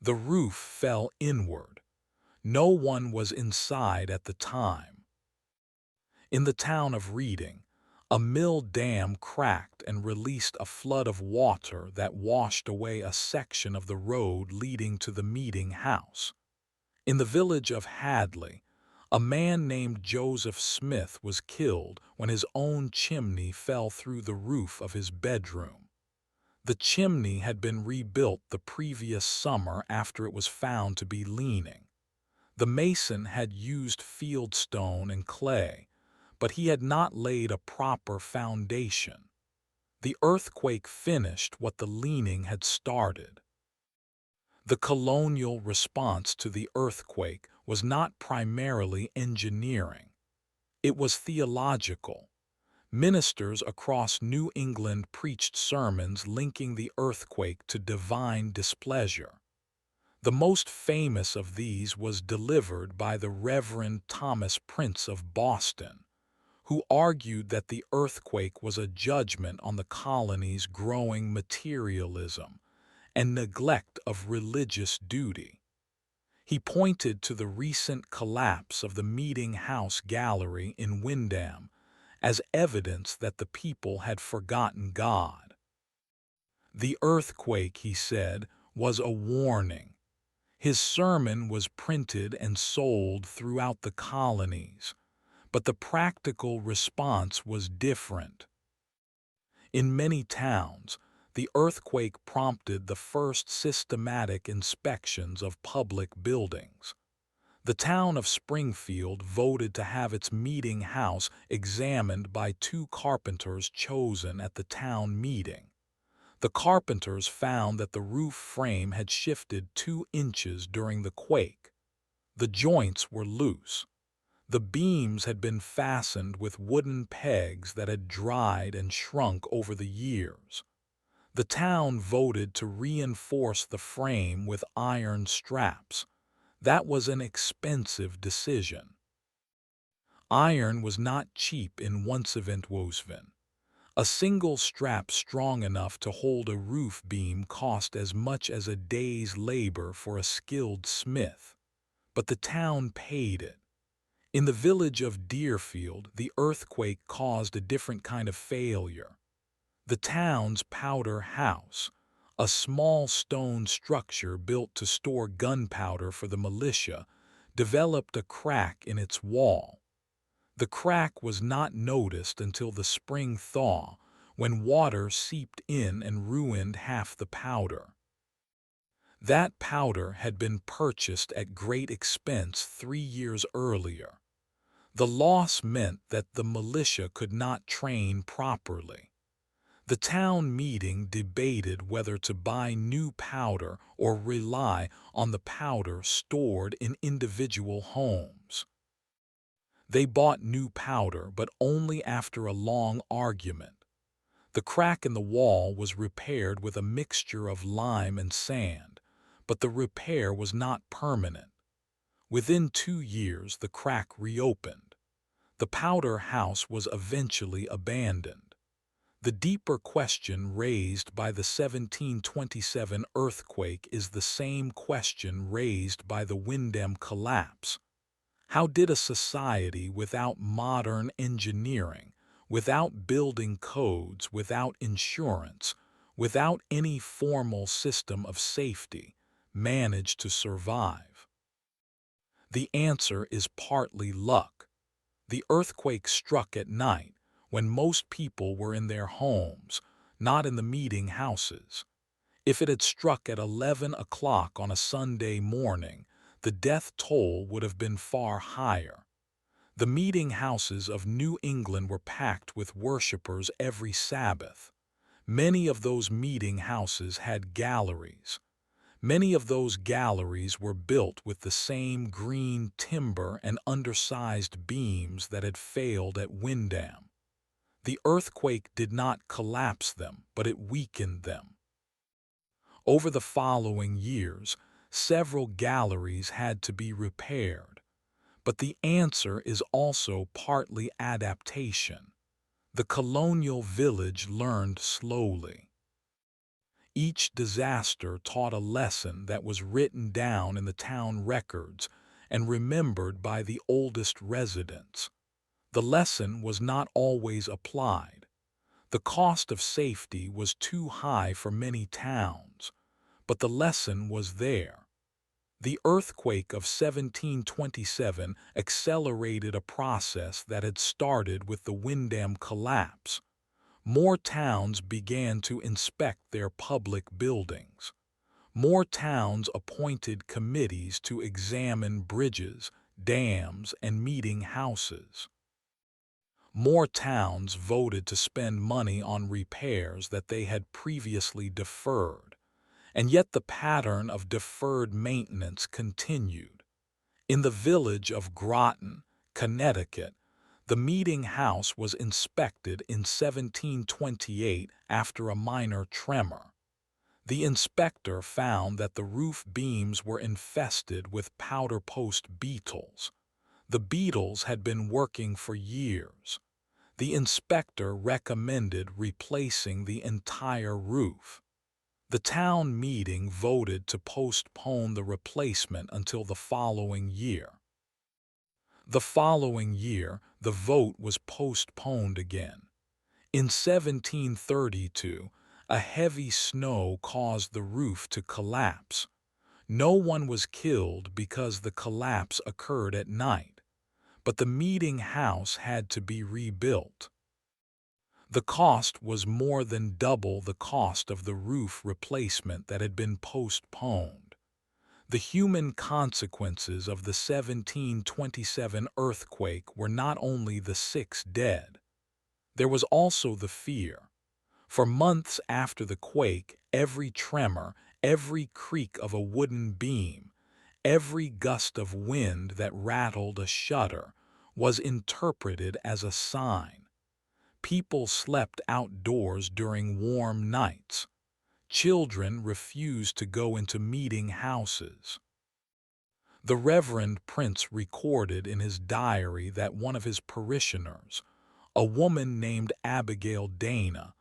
The roof fell inward. No one was inside at the time. In the town of Reading, a mill dam cracked and released a flood of water that washed away a section of the road leading to the meeting house. In the village of Hadley, a man named Joseph Smith was killed when his own chimney fell through the roof of his bedroom. The chimney had been rebuilt the previous summer after it was found to be leaning. The mason had used fieldstone and clay, but he had not laid a proper foundation. The earthquake finished what the leaning had started. The colonial response to the earthquake was not primarily engineering. It was theological. Ministers across New England preached sermons linking the earthquake to divine displeasure. The most famous of these was delivered by the Reverend Thomas Prince of Boston, who argued that the earthquake was a judgment on the colony's growing materialism and neglect of religious duty. He pointed to the recent collapse of the Meeting House Gallery in Windham as evidence that the people had forgotten God. The earthquake, he said, was a warning. His sermon was printed and sold throughout the colonies, but the practical response was different. In many towns, the earthquake prompted the first systematic inspections of public buildings. The town of Springfield voted to have its meeting house examined by two carpenters chosen at the town meeting. The carpenters found that the roof frame had shifted 2 inches during the quake. The joints were loose. The beams had been fastened with wooden pegs that had dried and shrunk over the years. The town voted to reinforce the frame with iron straps. That was an expensive decision. Iron was not cheap in Once-Event-Wosven. A single strap strong enough to hold a roof beam cost as much as a day's labor for a skilled smith. But the town paid it. In the village of Deerfield, the earthquake caused a different kind of failure. The town's powder house, a small stone structure built to store gunpowder for the militia, developed a crack in its wall. The crack was not noticed until the spring thaw, when water seeped in and ruined half the powder. That powder had been purchased at great expense 3 years earlier. The loss meant that the militia could not train properly. The town meeting debated whether to buy new powder or rely on the powder stored in individual homes. They bought new powder, but only after a long argument. The crack in the wall was repaired with a mixture of lime and sand, but the repair was not permanent. Within 2 years, the crack reopened. The powder house was eventually abandoned. The deeper question raised by the 1727 earthquake is the same question raised by the Windham collapse. How did a society without modern engineering, without building codes, without insurance, without any formal system of safety, manage to survive? The answer is partly luck. The earthquake struck at night, when most people were in their homes, not in the meeting houses. If it had struck at 11 o'clock on a Sunday morning, the death toll would have been far higher. The meeting houses of New England were packed with worshippers every Sabbath. Many of those meeting houses had galleries. Many of those galleries were built with the same green timber and undersized beams that had failed at Windham. The earthquake did not collapse them, but it weakened them. Over the following years, several galleries had to be repaired. But the answer is also partly adaptation. The Colonial Village learned slowly. Each disaster taught a lesson that was written down in the town records and remembered by the oldest residents. The lesson was not always applied. The cost of safety was too high for many towns, but the lesson was there. The earthquake of 1727 accelerated a process that had started with the Windham collapse. More towns began to inspect their public buildings. More towns appointed committees to examine bridges, dams, and meeting houses. More towns voted to spend money on repairs that they had previously deferred, and yet the pattern of deferred maintenance continued. In the village of Groton, Connecticut, the meeting house was inspected in 1728 after a minor tremor. The inspector found that the roof beams were infested with powder post beetles. The beetles had been working for years. The inspector recommended replacing the entire roof. The town meeting voted to postpone the replacement until the following year. The following year, the vote was postponed again. In 1732, a heavy snow caused the roof to collapse. No one was killed because the collapse occurred at night, but the meeting house had to be rebuilt. The cost was more than double the cost of the roof replacement that had been postponed. The human consequences of the 1727 earthquake were not only the 6 dead. There was also the fear. For months after the quake, every tremor, every creak of a wooden beam, every gust of wind that rattled a shutter was interpreted as a sign. People slept outdoors during warm nights. Children refused to go into meeting houses. The Reverend Prince recorded in his diary that one of his parishioners, a woman named Abigail Dana,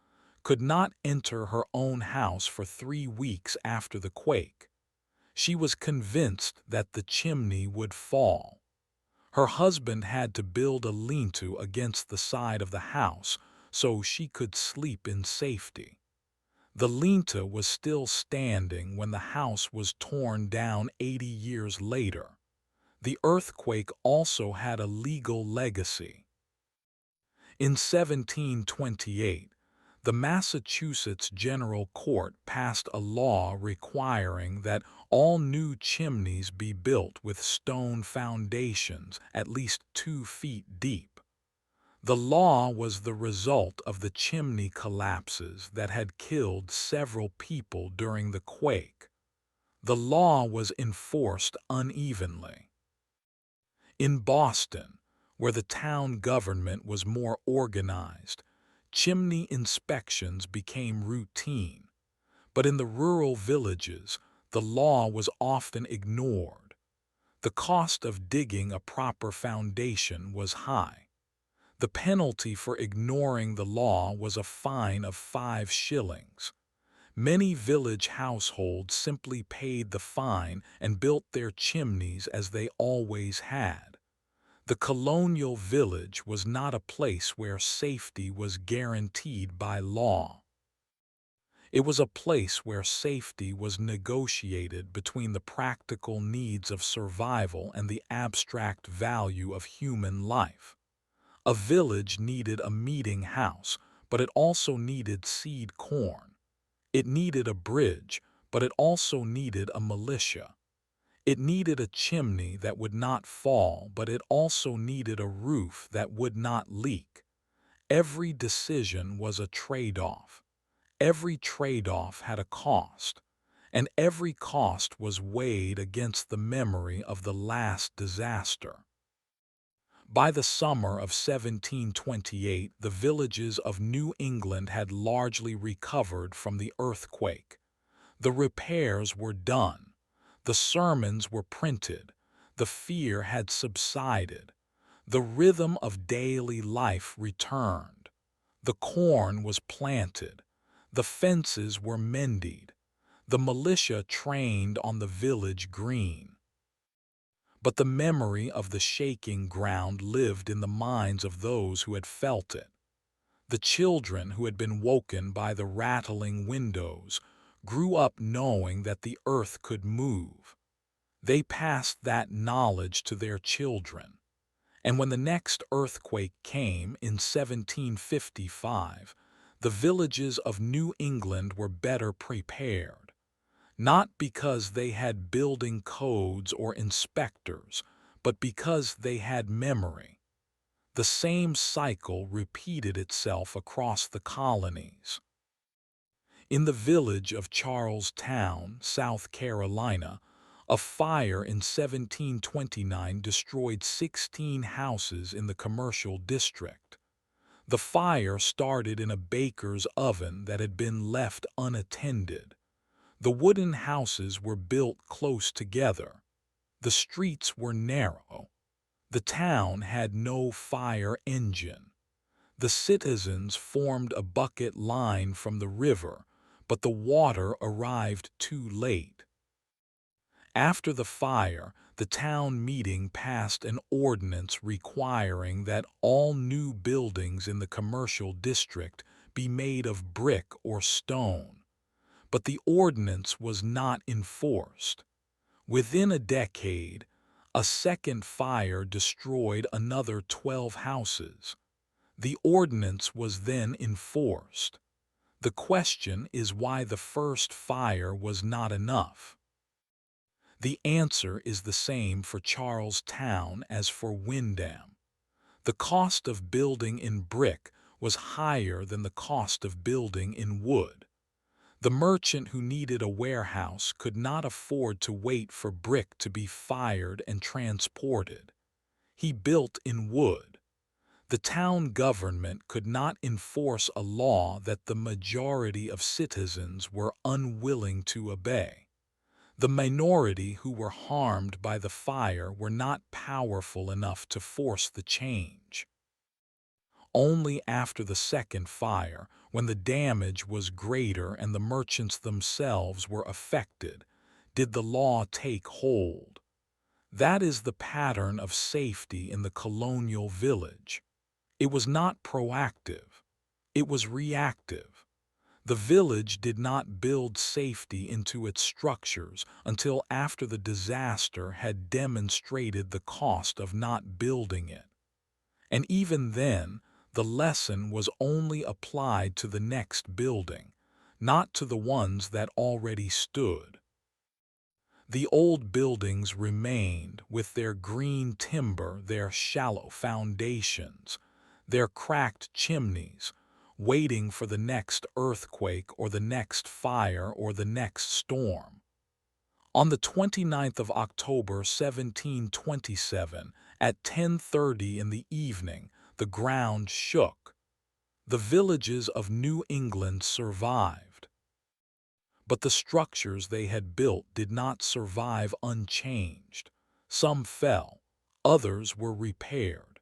could not enter her own house for 3 weeks after the quake. She was convinced that the chimney would fall. Her husband had to build a lean-to against the side of the house so she could sleep in safety. The lean-to was still standing when the house was torn down 80 years later. The earthquake also had a legal legacy. In 1728, the Massachusetts General Court passed a law requiring that all new chimneys be built with stone foundations at least 2 feet deep. The law was the result of the chimney collapses that had killed several people during the quake. The law was enforced unevenly. In Boston, where the town government was more organized, chimney inspections became routine. But in the rural villages, the law was often ignored. The cost of digging a proper foundation was high. The penalty for ignoring the law was a fine of 5 shillings. Many village households simply paid the fine and built their chimneys as they always had. The Colonial Village was not a place where safety was guaranteed by law. It was a place where safety was negotiated between the practical needs of survival and the abstract value of human life. A village needed a meeting house, but it also needed seed corn. It needed a bridge, but it also needed a militia. It needed a chimney that would not fall, but it also needed a roof that would not leak. Every decision was a trade-off. Every trade-off had a cost, and every cost was weighed against the memory of the last disaster. By the summer of 1728, the villages of New England had largely recovered from the earthquake. The repairs were done. The sermons were printed. The fear had subsided. The rhythm of daily life returned. The corn was planted. The fences were mended. The militia trained on the village green. But the memory of the shaking ground lived in the minds of those who had felt it. The children who had been woken by the rattling windows grew up knowing that the earth could move. They passed that knowledge to their children. And when the next earthquake came in 1755, the villages of New England were better prepared. Not because they had building codes or inspectors, but because they had memory. The same cycle repeated itself across the colonies. In the village of Charlestown, South Carolina, a fire in 1729 destroyed 16 houses in the commercial district. The fire started in a baker's oven that had been left unattended. The wooden houses were built close together. The streets were narrow. The town had no fire engine. The citizens formed a bucket line from the river, but the water arrived too late. After the fire, the town meeting passed an ordinance requiring that all new buildings in the commercial district be made of brick or stone. But the ordinance was not enforced. Within a decade, a second fire destroyed another 12 houses. The ordinance was then enforced. The question is why the first fire was not enough. The answer is the same for Charlestown as for Windham. The cost of building in brick was higher than the cost of building in wood. The merchant who needed a warehouse could not afford to wait for brick to be fired and transported. He built in wood. The town government could not enforce a law that the majority of citizens were unwilling to obey. The minority who were harmed by the fire were not powerful enough to force the change. Only after the second fire, when the damage was greater and the merchants themselves were affected, did the law take hold. That is the pattern of safety in the colonial village. It was not proactive. It was reactive. The village did not build safety into its structures until after the disaster had demonstrated the cost of not building it. And even then, the lesson was only applied to the next building, not to the ones that already stood. The old buildings remained with their green timber, their shallow foundations, their cracked chimneys, waiting for the next earthquake or the next fire or the next storm. On the 29th of October 1727, at 10:30 in the evening, the ground shook. The villages of New England survived. But the structures they had built did not survive unchanged. Some fell, others were repaired,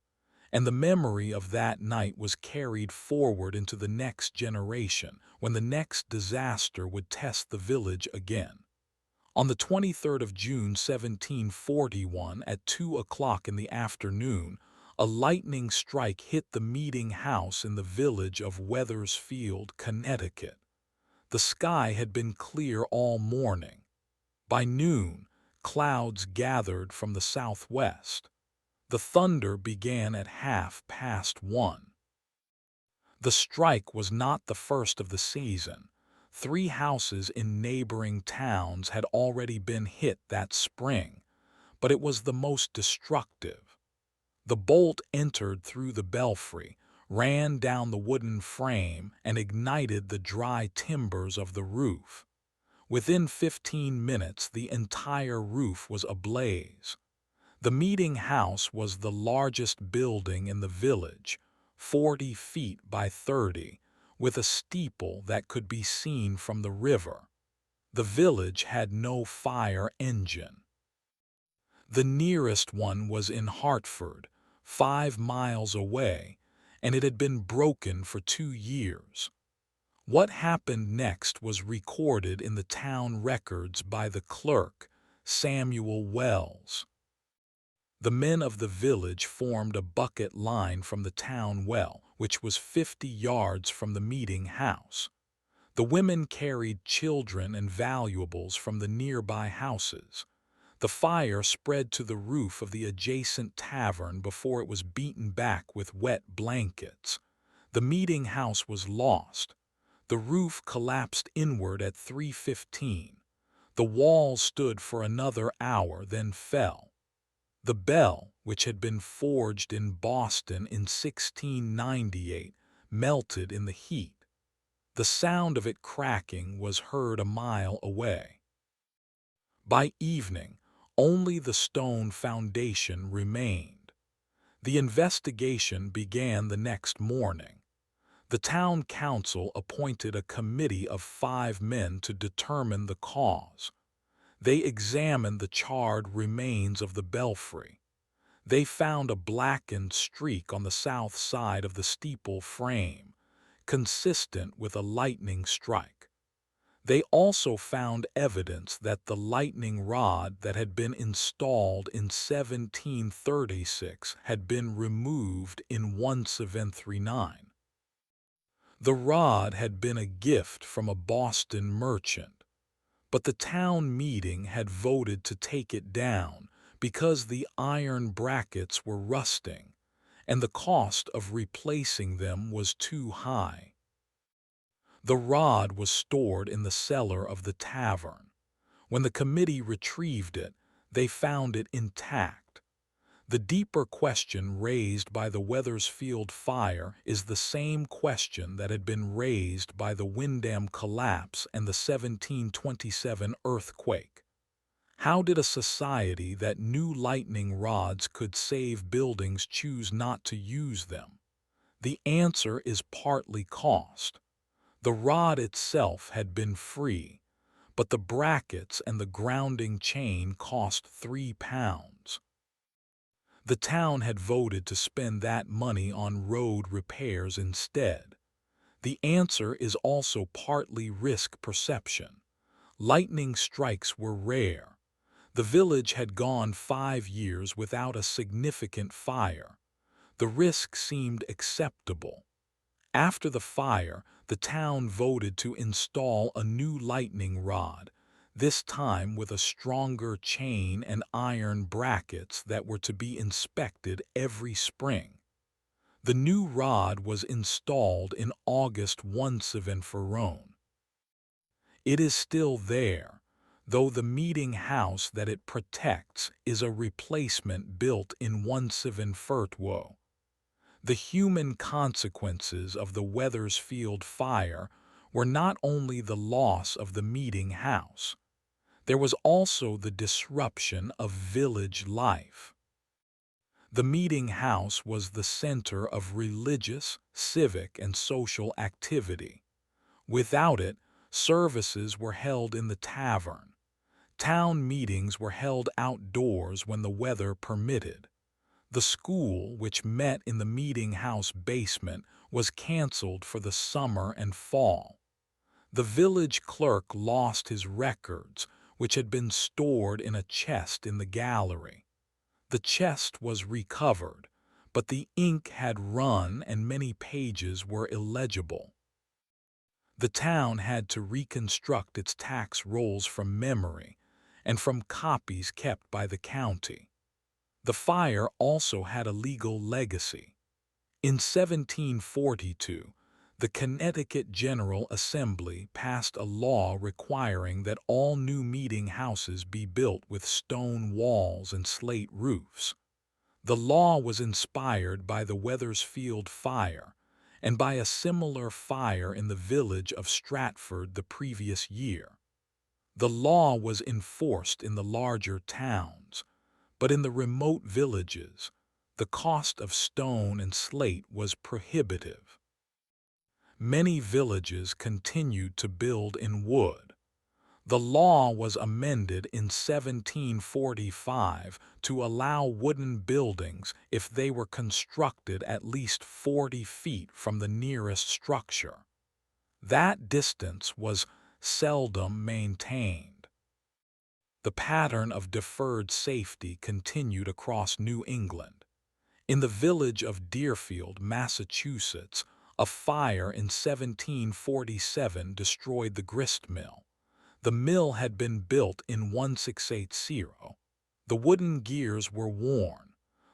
and the memory of that night was carried forward into the next generation when the next disaster would test the village again. On the 23rd of June 1741 at 2 o'clock in the afternoon, a lightning strike hit the meeting house in the village of Wethersfield, Connecticut. The sky had been clear all morning. By noon, clouds gathered from the southwest. The thunder began at 1:30. The strike was not the first of the season. 3 houses in neighboring towns had already been hit that spring, but it was the most destructive. The bolt entered through the belfry, ran down the wooden frame, and ignited the dry timbers of the roof. Within 15 minutes, the entire roof was ablaze. The meeting house was the largest building in the village, 40 feet by 30, with a steeple that could be seen from the river. The village had no fire engine. The nearest one was in Hartford, 5 miles away, and it had been broken for 2 years. What happened next was recorded in the town records by the clerk, Samuel Wells. The men of the village formed a bucket line from the town well, which was 50 yards from the meeting house. The women carried children and valuables from the nearby houses. The fire spread to the roof of the adjacent tavern before it was beaten back with wet blankets. The meeting house was lost. The roof collapsed inward at 3:15. The walls stood for another hour, then fell. The bell, which had been forged in Boston in 1698, melted in the heat. The sound of it cracking was heard a mile away. By evening, only the stone foundation remained. The investigation began the next morning. The town council appointed a committee of 5 men to determine the cause. They examined the charred remains of the belfry. They found a blackened streak on the south side of the steeple frame, consistent with a lightning strike. They also found evidence that the lightning rod that had been installed in 1736 had been removed in 1739. The rod had been a gift from a Boston merchant, but the town meeting had voted to take it down because the iron brackets were rusting and the cost of replacing them was too high. The rod was stored in the cellar of the tavern. When the committee retrieved it, they found it intact. The deeper question raised by the Wethersfield fire is the same question that had been raised by the Windham collapse and the 1727 earthquake. How did a society that knew lightning rods could save buildings choose not to use them? The answer is partly cost. The rod itself had been free, but the brackets and the grounding chain cost £3. The town had voted to spend that money on road repairs instead. The answer is also partly risk perception. Lightning strikes were rare. The village had gone 5 years without a significant fire. The risk seemed acceptable. After the fire, the town voted to install a new lightning rod, this time with a stronger chain and iron brackets that were to be inspected every spring. The new rod was installed in August 1740. It is still there, though the meeting house that it protects is a replacement built in 1740. The human consequences of the Wethersfield fire were not only the loss of the meeting house, there was also the disruption of village life. The meeting house was the center of religious, civic, and social activity. Without it, services were held in the tavern. Town meetings were held outdoors when the weather permitted. The school, which met in the meeting house basement, was canceled for the summer and fall. The village clerk lost his records, which had been stored in a chest in the gallery. The chest was recovered, but the ink had run and many pages were illegible. The town had to reconstruct its tax rolls from memory and from copies kept by the county. The fire also had a legal legacy. In 1742, the Connecticut General Assembly passed a law requiring that all new meeting houses be built with stone walls and slate roofs. The law was inspired by the Wethersfield fire and by a similar fire in the village of Stratford the previous year. The law was enforced in the larger towns, but in the remote villages, the cost of stone and slate was prohibitive. Many villages continued to build in wood. The law was amended in 1745 to allow wooden buildings if they were constructed at least 40 feet from the nearest structure. That distance was seldom maintained. The pattern of deferred safety continued across New England. In the village of Deerfield, Massachusetts, a fire in 1747 destroyed the grist mill. The mill had been built in 1680. The wooden gears were worn.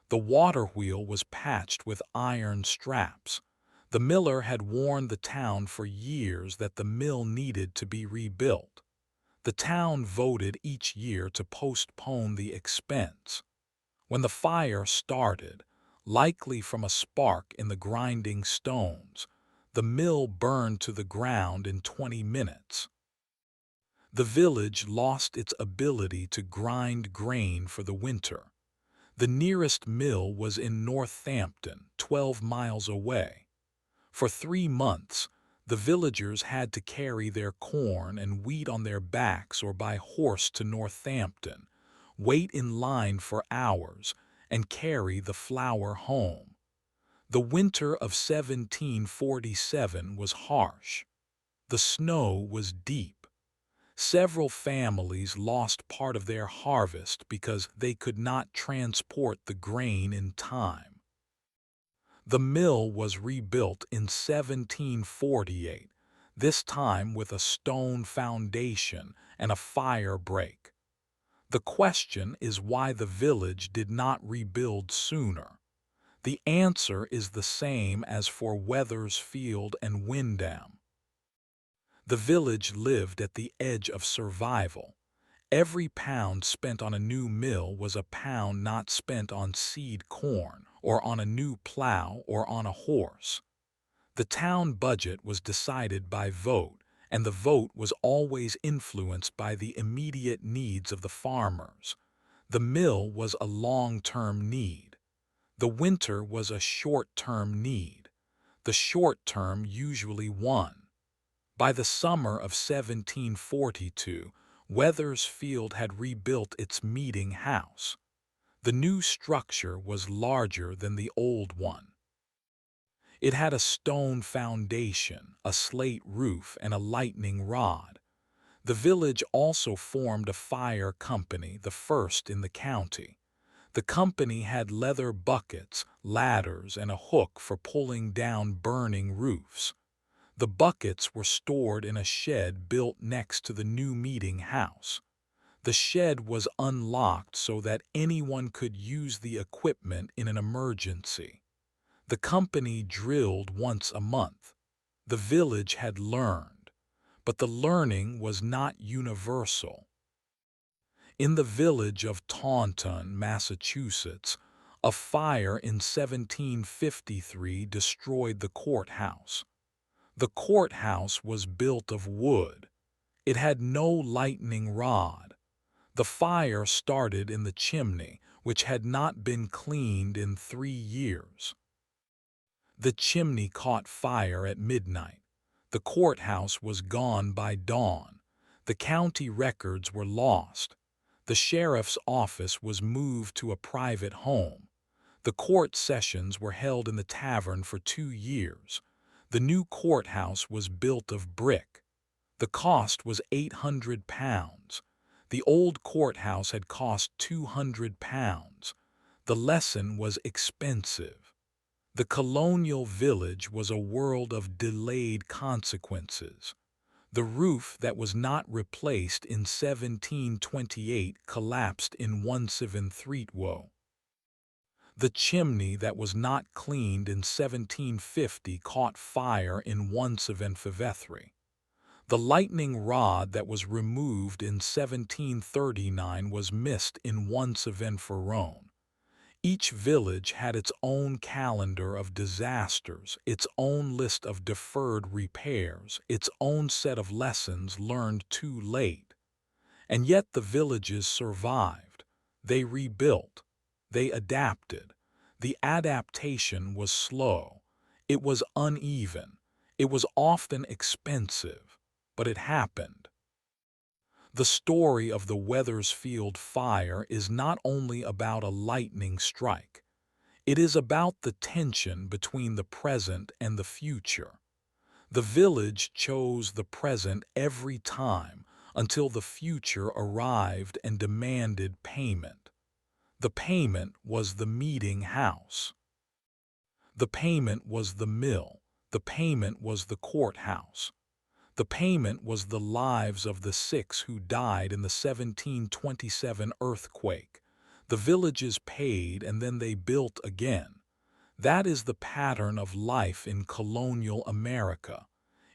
The water wheel was patched with iron straps. The miller had warned the town for years that the mill needed to be rebuilt. The town voted each year to postpone the expense. When the fire started, likely from a spark in the grinding stones, the mill burned to the ground in 20 minutes. The village lost its ability to grind grain for the winter. The nearest mill was in Northampton, 12 miles away. For 3 months, the villagers had to carry their corn and wheat on their backs or by horse to Northampton, wait in line for hours, and carry the flour home. The winter of 1747 was harsh. The snow was deep. Several families lost part of their harvest because they could not transport the grain in time. The mill was rebuilt in 1748, this time with a stone foundation and a fire break. The question is why the village did not rebuild sooner. The answer is the same as for Wethersfield and Windham. The village lived at the edge of survival. Every pound spent on a new mill was a pound not spent on seed corn, or on a new plow, or on a horse. The town budget was decided by vote, and the vote was always influenced by the immediate needs of the farmers. The mill was a long-term need. The winter was a short-term need. The short term usually won. By the summer of 1742, Wethersfield had rebuilt its meeting house. The new structure was larger than the old one. It had a stone foundation, a slate roof, and a lightning rod. The village also formed a fire company, the first in the county. The company had leather buckets, ladders, and a hook for pulling down burning roofs. The buckets were stored in a shed built next to the new meeting house. The shed was unlocked so that anyone could use the equipment in an emergency. The company drilled once a month. The village had learned, but the learning was not universal. In the village of Taunton, Massachusetts, a fire in 1753 destroyed the courthouse. The courthouse was built of wood. It had no lightning rod. The fire started in the chimney, which had not been cleaned in 3 years. The chimney caught fire at midnight. The courthouse was gone by dawn. The county records were lost. The sheriff's office was moved to a private home. The court sessions were held in the tavern for 2 years. The new courthouse was built of brick. The cost was £800. The old courthouse had cost £200. The lesson was expensive. The Colonial Village was a world of delayed consequences. The roof that was not replaced in 1728 collapsed in 1732. The chimney that was not cleaned in 1750 caught fire in 1753. The lightning rod that was removed in 1739 was missed in 1741. Each village had its own calendar of disasters, its own list of deferred repairs, its own set of lessons learned too late. And yet the villages survived. They rebuilt. They adapted. The adaptation was slow. It was uneven. It was often expensive, but it happened. The story of the Wethersfield fire is not only about a lightning strike. It is about the tension between the present and the future. The village chose the present every time until the future arrived and demanded payment. The payment was the meeting house. The payment was the mill. The payment was the courthouse. The payment was the lives of the 6 who died in the 1727 earthquake. The villages paid and then they built again. That is the pattern of life in colonial America.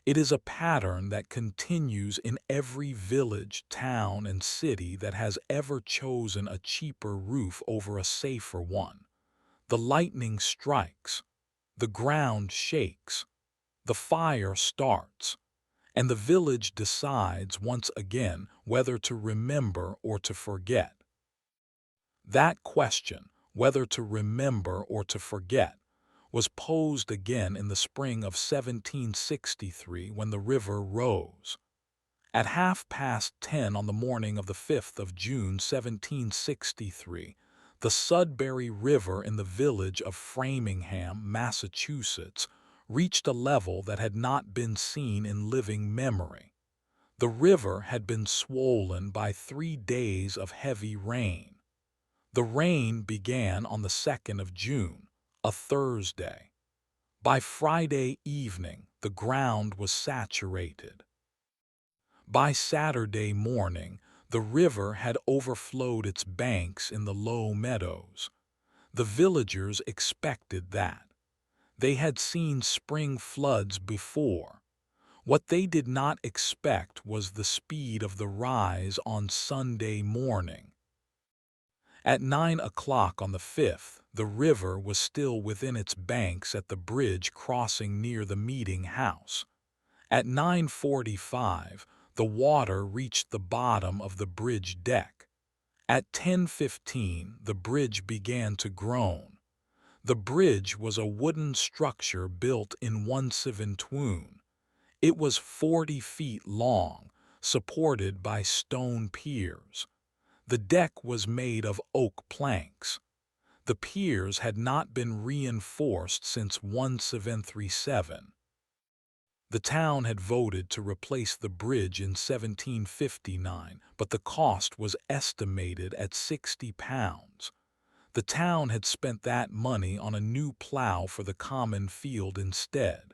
It is a pattern that continues in every village, town, and city that has ever chosen a cheaper roof over a safer one. The lightning strikes. The ground shakes. The fire starts. And the village decides once again whether to remember or to forget. That question, whether to remember or to forget, was posed again in the spring of 1763 when the river rose. At 10:30 on the morning of the 5th of June 1763, the Sudbury River in the village of Framingham, Massachusetts, reached a level that had not been seen in living memory. The river had been swollen by 3 days of heavy rain. The rain began on the 2nd of June, a Thursday. By Friday evening, the ground was saturated. By Saturday morning, the river had overflowed its banks in the low meadows. The villagers expected that. They had seen spring floods before. What they did not expect was the speed of the rise on Sunday morning. At 9 o'clock on the 5th, the river was still within its banks at the bridge crossing near the meeting house. At 9:45, the water reached the bottom of the bridge deck. At 10:15, the bridge began to groan. The bridge was a wooden structure built in 1720. It was 40 feet long, supported by stone piers. The deck was made of oak planks. The piers had not been reinforced since 1737. The town had voted to replace the bridge in 1759, but the cost was estimated at £60. The town had spent that money on a new plow for the common field instead.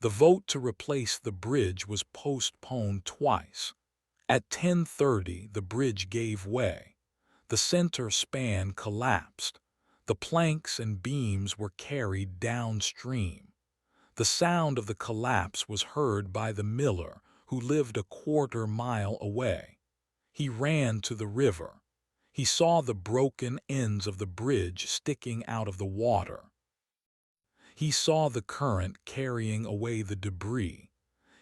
The vote to replace the bridge was postponed twice. At 10:30, the bridge gave way. The center span collapsed. The planks and beams were carried downstream. The sound of the collapse was heard by the miller, who lived a quarter-mile away. He ran to the river. He saw the broken ends of the bridge sticking out of the water. He saw the current carrying away the debris.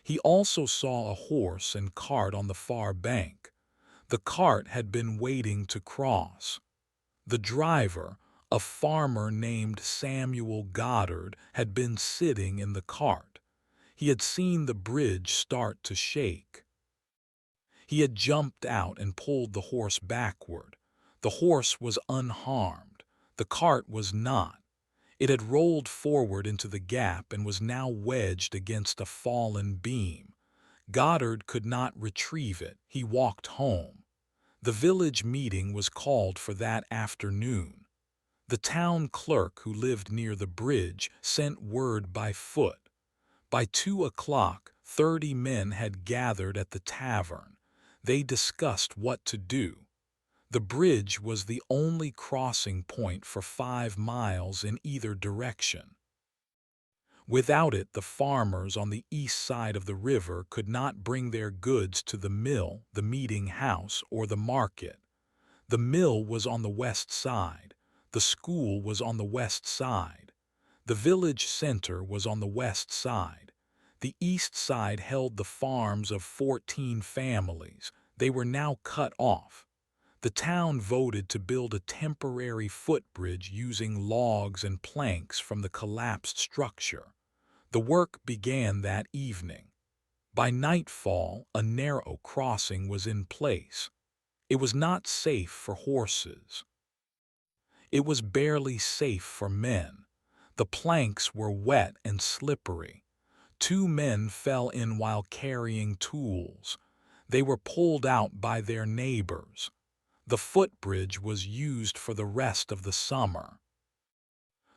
He also saw a horse and cart on the far bank. The cart had been waiting to cross. The driver, a farmer named Samuel Goddard, had been sitting in the cart. He had seen the bridge start to shake. He had jumped out and pulled the horse backward. The horse was unharmed. The cart was not. It had rolled forward into the gap and was now wedged against a fallen beam. Goddard could not retrieve it. He walked home. The village meeting was called for that afternoon. The town clerk, who lived near the bridge, sent word by foot. By 2 o'clock, 30 men had gathered at the tavern. They discussed what to do. The bridge was the only crossing point for 5 miles in either direction. Without it, the farmers on the east side of the river could not bring their goods to the mill, the meeting house, or the market. The mill was on the west side. The school was on the west side. The village center was on the west side. The east side held the farms of 14 families. They were now cut off. The town voted to build a temporary footbridge using logs and planks from the collapsed structure. The work began that evening. By nightfall, a narrow crossing was in place. It was not safe for horses. It was barely safe for men. The planks were wet and slippery. 2 men fell in while carrying tools. They were pulled out by their neighbors. The footbridge was used for the rest of the summer.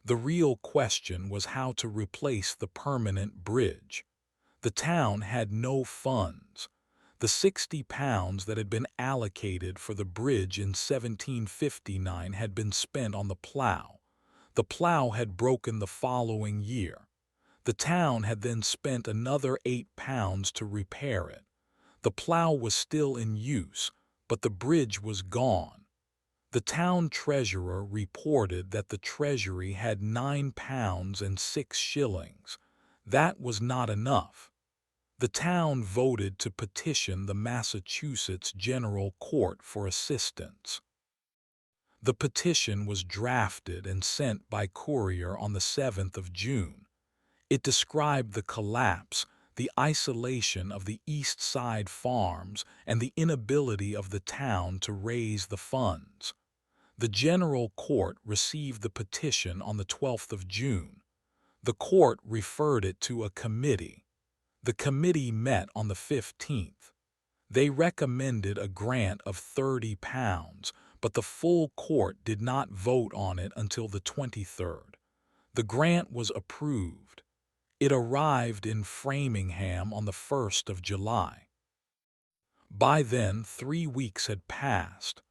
The real question was how to replace the permanent bridge. The town had no funds. The £60 that had been allocated for the bridge in 1759 had been spent on the plow. The plow had broken the following year. The town had then spent another £8 to repair it. The plow was still in use, but the bridge was gone. The town treasurer reported that the treasury had £9 and 6 shillings. That was not enough. The town voted to petition the Massachusetts General Court for assistance. The petition was drafted and sent by courier on the 7th of June. It described the collapse, the isolation of the East Side farms, and the inability of the town to raise the funds. The General Court received the petition on the 12th of June. The court referred it to a committee. The committee met on the 15th. They recommended a grant of £30, but the full court did not vote on it until the 23rd. The grant was approved. It arrived in Framingham on the 1st of July. By then, 3 weeks had passed.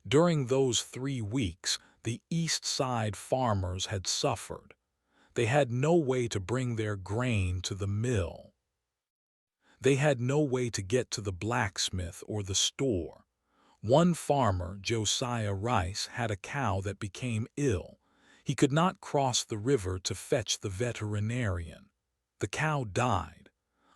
During those 3 weeks, the East Side farmers had suffered. They had no way to bring their grain to the mill. They had no way to get to the blacksmith or the store. One farmer, Josiah Rice, had a cow that became ill. He could not cross the river to fetch the veterinarian. The cow died.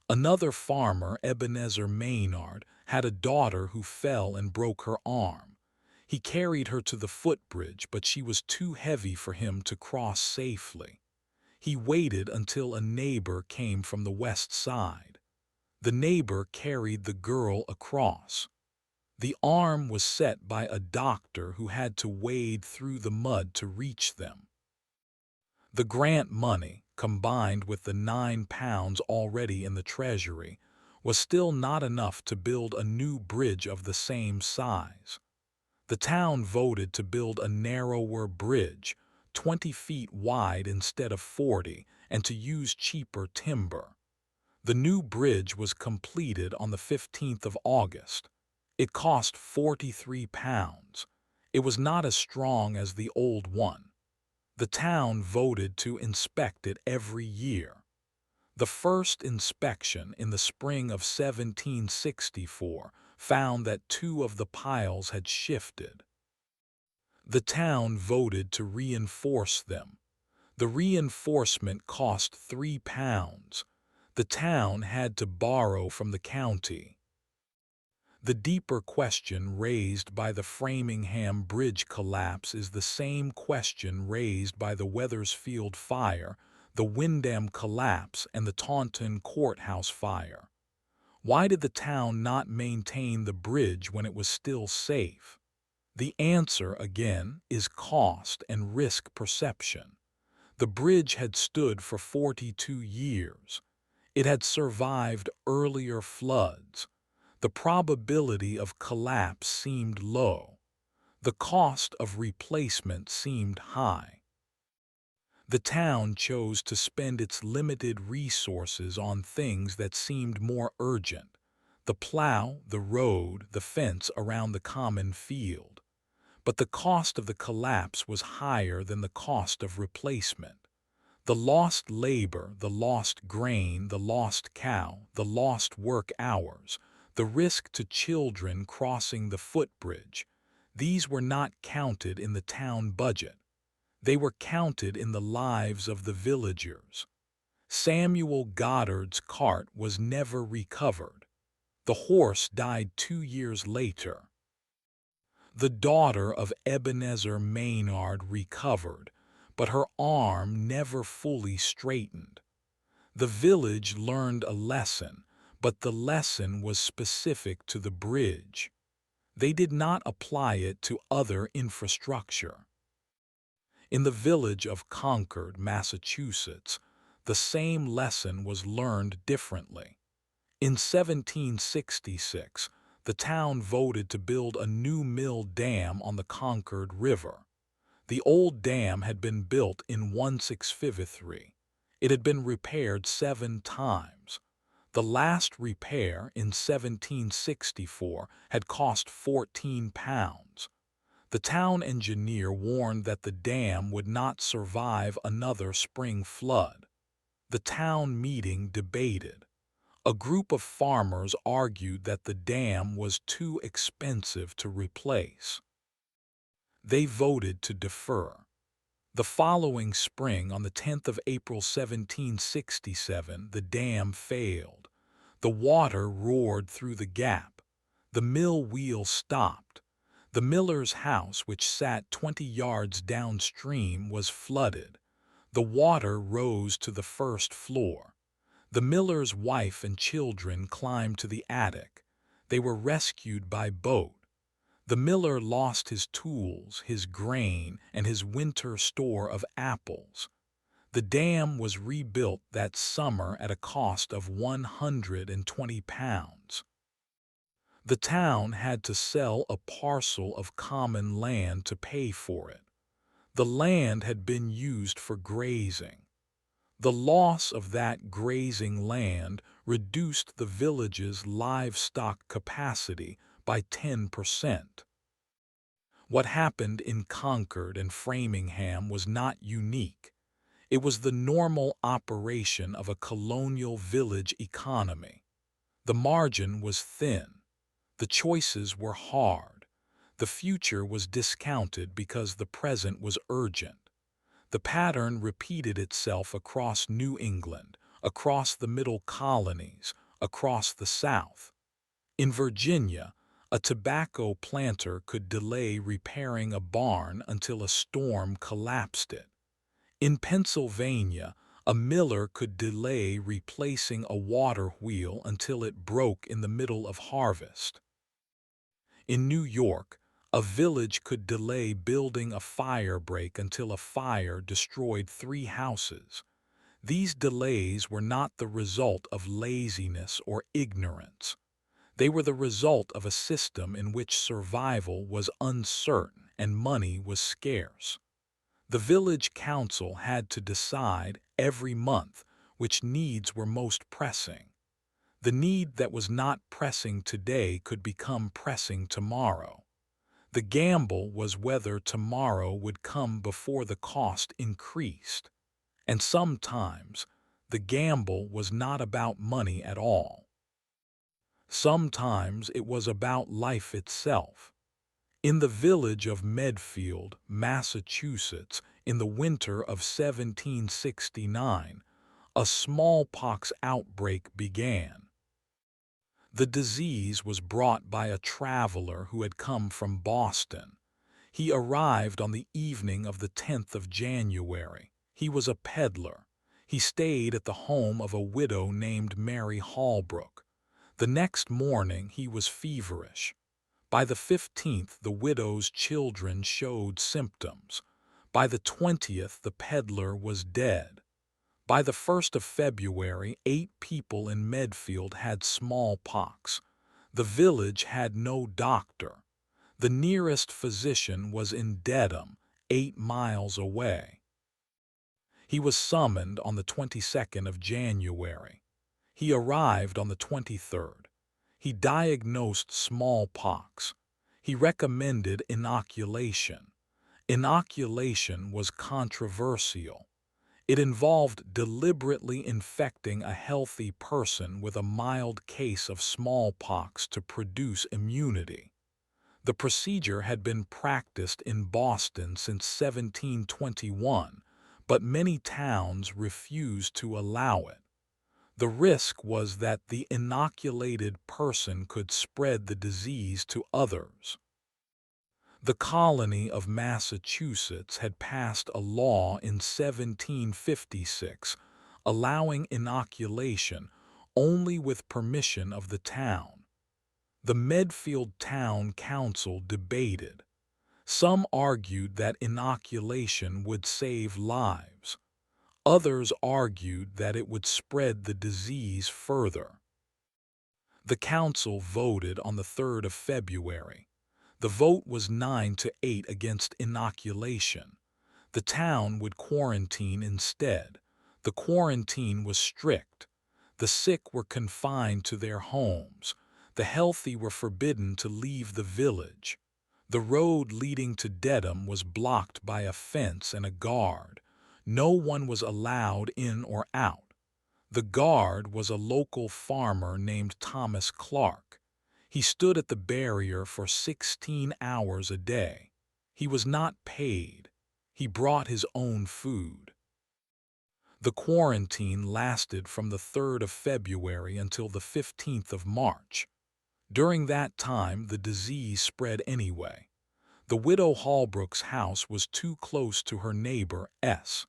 Another farmer, Ebenezer Maynard, had a daughter who fell and broke her arm. He carried her to the footbridge, but she was too heavy for him to cross safely. He waited until a neighbor came from the west side. The neighbor carried the girl across. The arm was set by a doctor who had to wade through the mud to reach them. The grant money, combined with the £9 already in the treasury, was still not enough to build a new bridge of the same size. The town voted to build a narrower bridge, 20 feet wide instead of 40, and to use cheaper timber. The new bridge was completed on the 15th of August. It cost £43. It was not as strong as the old one. The town voted to inspect it every year. The first inspection in the spring of 1764 found that 2 of the piles had shifted. The town voted to reinforce them. The reinforcement cost £3. The town had to borrow from the county. The deeper question raised by the Framingham Bridge collapse is the same question raised by the Wethersfield fire, the Windham collapse, and the Taunton courthouse fire. Why did the town not maintain the bridge when it was still safe? The answer, again, is cost and risk perception. The bridge had stood for 42 years. It had survived earlier floods. The probability of collapse seemed low. The cost of replacement seemed high. The town chose to spend its limited resources on things that seemed more urgent: the plow, the road, the fence around the common field. But the cost of the collapse was higher than the cost of replacement. The lost labor, the lost grain, the lost cow, the lost work hours, the risk to children crossing the footbridge, these were not counted in the town budget. They were counted in the lives of the villagers. Samuel Goddard's cart was never recovered. The horse died 2 years later. The daughter of Ebenezer Maynard recovered, but her arm never fully straightened. The village learned a lesson, but the lesson was specific to the bridge. They did not apply it to other infrastructure. In the village of Concord, Massachusetts, the same lesson was learned differently. In 1766, the town voted to build a new mill dam on the Concord River. The old dam had been built in 1653. It had been repaired 7 times. The last repair, in 1764, had cost £14. The town engineer warned that the dam would not survive another spring flood. The town meeting debated. A group of farmers argued that the dam was too expensive to replace. They voted to defer. The following spring, on the 10th of April 1767, the dam failed. The water roared through the gap. The mill wheel stopped. The miller's house, which sat 20 yards downstream, was flooded. The water rose to the first floor. The miller's wife and children climbed to the attic. They were rescued by boat. The miller lost his tools, his grain, and his winter store of apples. The dam was rebuilt that summer at a cost of £120. The town had to sell a parcel of common land to pay for it. The land had been used for grazing. The loss of that grazing land reduced the village's livestock capacity by 10%. What happened in Concord and Framingham was not unique. It was the normal operation of a colonial village economy. The margin was thin. The choices were hard. The future was discounted because the present was urgent. The pattern repeated itself across New England, across the Middle Colonies, across the South. In Virginia, a tobacco planter could delay repairing a barn until a storm collapsed it. In Pennsylvania, a miller could delay replacing a water wheel until it broke in the middle of harvest. In New York, a village could delay building a fire break until a fire destroyed 3 houses. These delays were not the result of laziness or ignorance. They were the result of a system in which survival was uncertain and money was scarce. The village council had to decide every month which needs were most pressing. The need that was not pressing today could become pressing tomorrow. The gamble was whether tomorrow would come before the cost increased. And sometimes, the gamble was not about money at all. Sometimes it was about life itself. In the village of Medfield, Massachusetts, in the winter of 1769, a smallpox outbreak began. The disease was brought by a traveler who had come from Boston. He arrived on the evening of the 10th of January. He was a peddler. He stayed at the home of a widow named Mary Holbrook. The next morning he was feverish. By the 15th, the widow's children showed symptoms. By the 20th, the peddler was dead. By the 1st of February, 8 people in Medfield had smallpox. The village had no doctor. The nearest physician was in Dedham, 8 miles away. He was summoned on the 22nd of January. He arrived on the 23rd. He diagnosed smallpox. He recommended inoculation. Inoculation was controversial. It involved deliberately infecting a healthy person with a mild case of smallpox to produce immunity. The procedure had been practiced in Boston since 1721, but many towns refused to allow it. The risk was that the inoculated person could spread the disease to others. The colony of Massachusetts had passed a law in 1756 allowing inoculation only with permission of the town. The Medfield Town Council debated. Some argued that inoculation would save lives. Others argued that it would spread the disease further. The council voted on the 3rd of February. The vote was 9-8 against inoculation. The town would quarantine instead. The quarantine was strict. The sick were confined to their homes. The healthy were forbidden to leave the village. The road leading to Dedham was blocked by a fence and a guard. No one was allowed in or out. The guard was a local farmer named Thomas Clark. He stood at the barrier for 16 hours a day. He was not paid. He brought his own food. The quarantine lasted from the 3rd of February until the 15th of March. During that time, the disease spread anyway. The widow Holbrook's house was too close to her neighbor, S.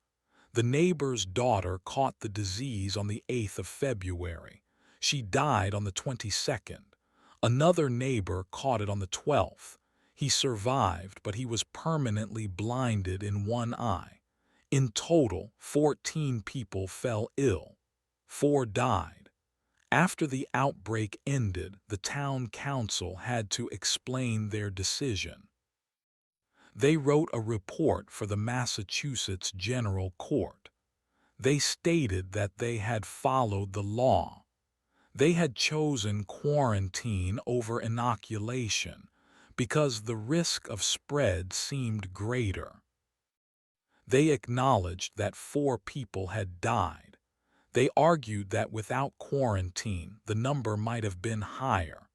The neighbor's daughter caught the disease on the 8th of February. She died on the 22nd. Another neighbor caught it on the 12th. He survived, but he was permanently blinded in one eye. In total, 14 people fell ill. 4 died. After the outbreak ended, the town council had to explain their decision. They wrote a report for the Massachusetts General Court. They stated that they had followed the law. They had chosen quarantine over inoculation because the risk of spread seemed greater. They acknowledged that 4 people had died. They argued that without quarantine, the number might have been higher.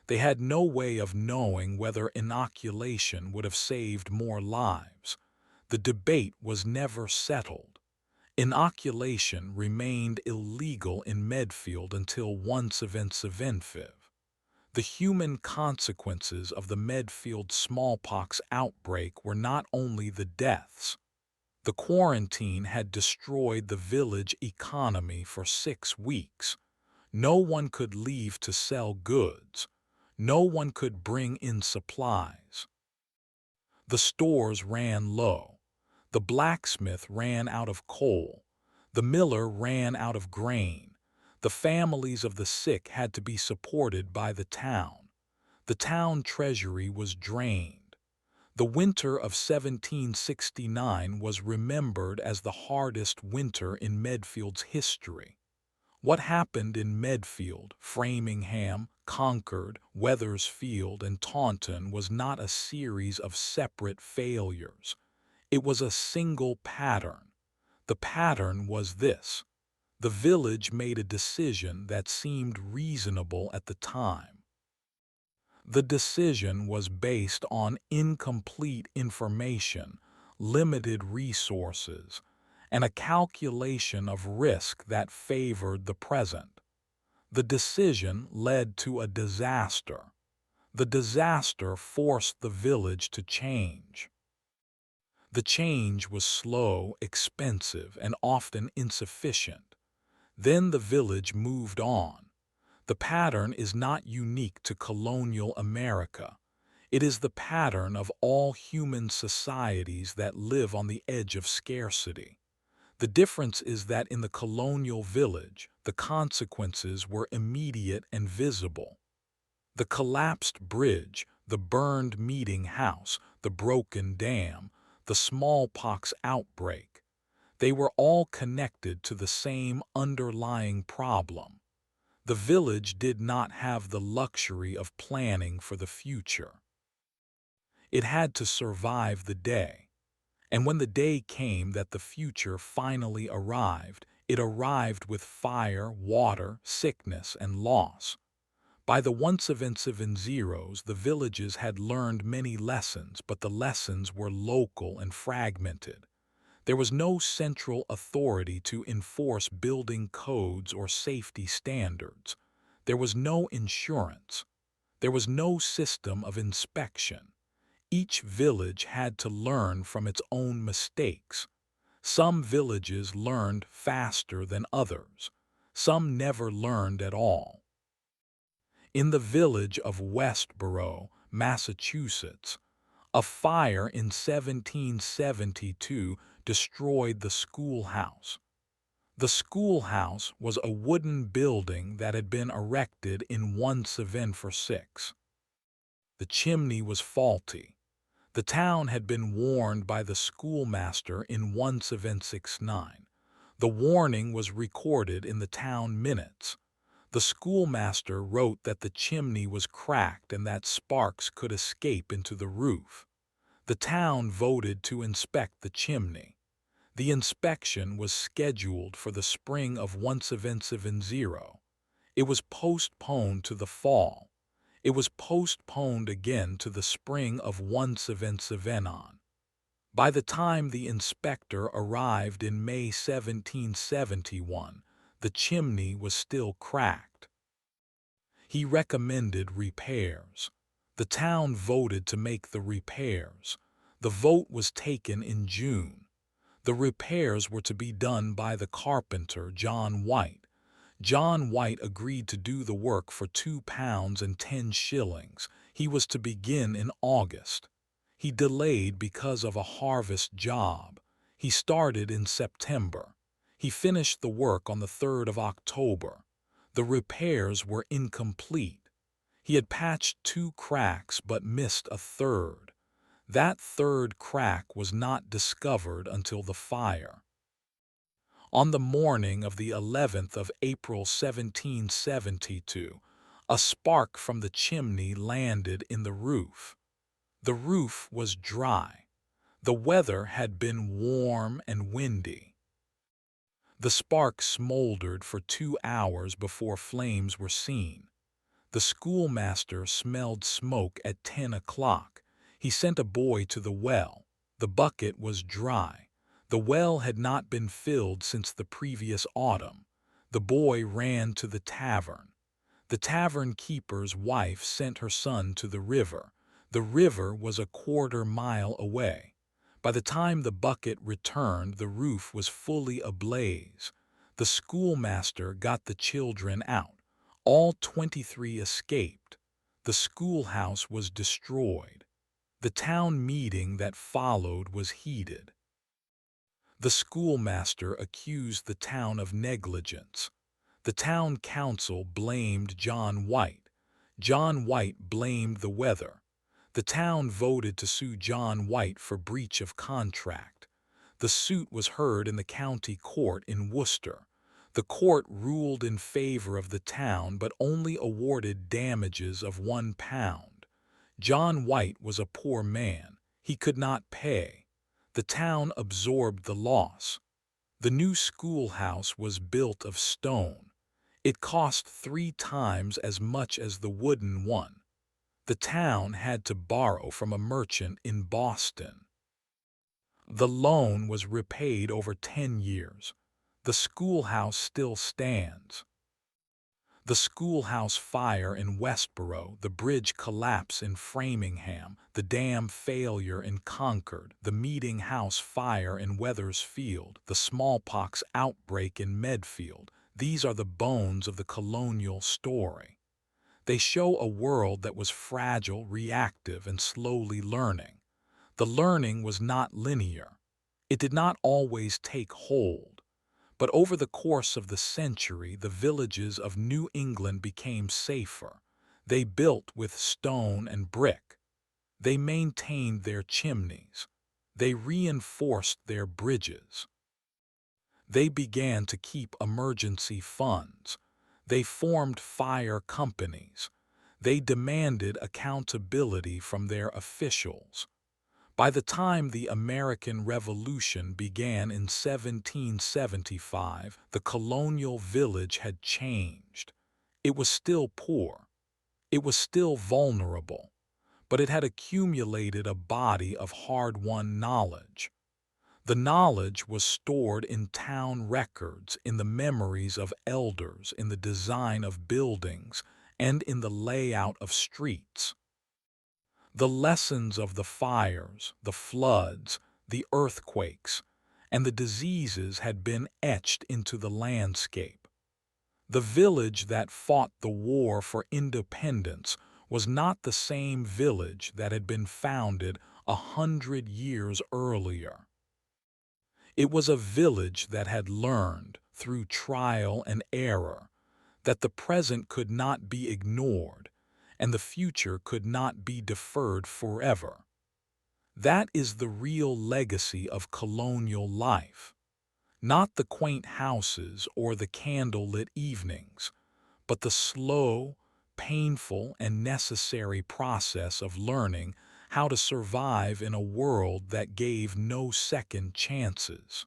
They had no way of knowing whether inoculation would have saved more lives. The debate was never settled. Inoculation remained illegal in Medfield until once-event-sevenfiv. The human consequences of the Medfield smallpox outbreak were not only the deaths. The quarantine had destroyed the village economy for 6 weeks. No one could leave to sell goods. No one could bring in supplies. The stores ran low. The blacksmith ran out of coal. The miller ran out of grain. The families of the sick had to be supported by the town. The town treasury was drained. The winter of 1769 was remembered as the hardest winter in Medfield's history. What happened in Medfield, Framingham, Concord, Wethersfield, and Taunton was not a series of separate failures. It was a single pattern. The pattern was this: the village made a decision that seemed reasonable at the time. The decision was based on incomplete information, limited resources, and a calculation of risk that favored the present. The decision led to a disaster. The disaster forced the village to change. The change was slow, expensive, and often insufficient. Then the village moved on. The pattern is not unique to colonial America. It is the pattern of all human societies that live on the edge of scarcity. The difference is that in the colonial village, the consequences were immediate and visible. The collapsed bridge, the burned meeting house, the broken dam, the smallpox outbreak, they were all connected to the same underlying problem. The village did not have the luxury of planning for the future. It had to survive the day. And when the day came that the future finally arrived, it arrived with fire, water, sickness, and loss. By the once-event-seven-zeros, the villages had learned many lessons, but the lessons were local and fragmented. There was no central authority to enforce building codes or safety standards. There was no insurance. There was no system of inspection. Each village had to learn from its own mistakes. Some villages learned faster than others. Some never learned at all. In the village of Westborough, Massachusetts, a fire in 1772 destroyed the schoolhouse. The schoolhouse was a wooden building that had been erected in once-event-for-six. The chimney was faulty. The town had been warned by the schoolmaster in once-event-69. The warning was recorded in the town minutes. The schoolmaster wrote that the chimney was cracked and that sparks could escape into the roof. The town voted to inspect the chimney. The inspection was scheduled for the spring of once-event-seven-zero. It was postponed to the fall. It was postponed again to the spring of once-event-seven-on. By the time the inspector arrived in May 1771, the chimney was still cracked. He recommended repairs. The town voted to make the repairs. The vote was taken in June. The repairs were to be done by the carpenter, John White. John White agreed to do the work for £2.10. He was to begin in August. He delayed because of a harvest job. He started in September. He finished the work on the 3rd of October. The repairs were incomplete. He had patched 2 cracks but missed a third. That third crack was not discovered until the fire. On the morning of the 11th of April 1772, a spark from the chimney landed in the roof. The roof was dry. The weather had been warm and windy. The spark smoldered for 2 hours before flames were seen. The schoolmaster smelled smoke at 10 o'clock. He sent a boy to the well. The bucket was dry. The well had not been filled since the previous autumn. The boy ran to the tavern. The tavern keeper's wife sent her son to the river. The river was a quarter-mile away. By the time the bucket returned, the roof was fully ablaze. The schoolmaster got the children out. All 23 escaped. The schoolhouse was destroyed. The town meeting that followed was heated. The schoolmaster accused the town of negligence. The town council blamed John White. John White blamed the weather. The town voted to sue John White for breach of contract. The suit was heard in the county court in Worcester. The court ruled in favor of the town but only awarded damages of £1. John White was a poor man. He could not pay. The town absorbed the loss. The new schoolhouse was built of stone. It cost 3 times as much as the wooden one. The town had to borrow from a merchant in Boston. The loan was repaid over 10 years. The schoolhouse still stands. The schoolhouse fire in Westboro, the bridge collapse in Framingham, the dam failure in Concord, the meeting house fire in Wethersfield, the smallpox outbreak in Medfield, these are the bones of the colonial story. They show a world that was fragile, reactive, and slowly learning. The learning was not linear. It did not always take hold. But over the course of the century, the villages of New England became safer. They built with stone and brick. They maintained their chimneys. They reinforced their bridges. They began to keep emergency funds. They formed fire companies. They demanded accountability from their officials. By the time the American Revolution began in 1775, the colonial village had changed. It was still poor. It was still vulnerable. But it had accumulated a body of hard-won knowledge. The knowledge was stored in town records, in the memories of elders, in the design of buildings, and in the layout of streets. The lessons of the fires, the floods, the earthquakes, and the diseases had been etched into the landscape. The village that fought the war for independence was not the same village that had been founded 100 years earlier. It was a village that had learned, through trial and error, that the present could not be ignored and the future could not be deferred forever. That is the real legacy of colonial life. Not the quaint houses or the candlelit evenings, but the slow, painful, and necessary process of learning how to survive in a world that gave no second chances.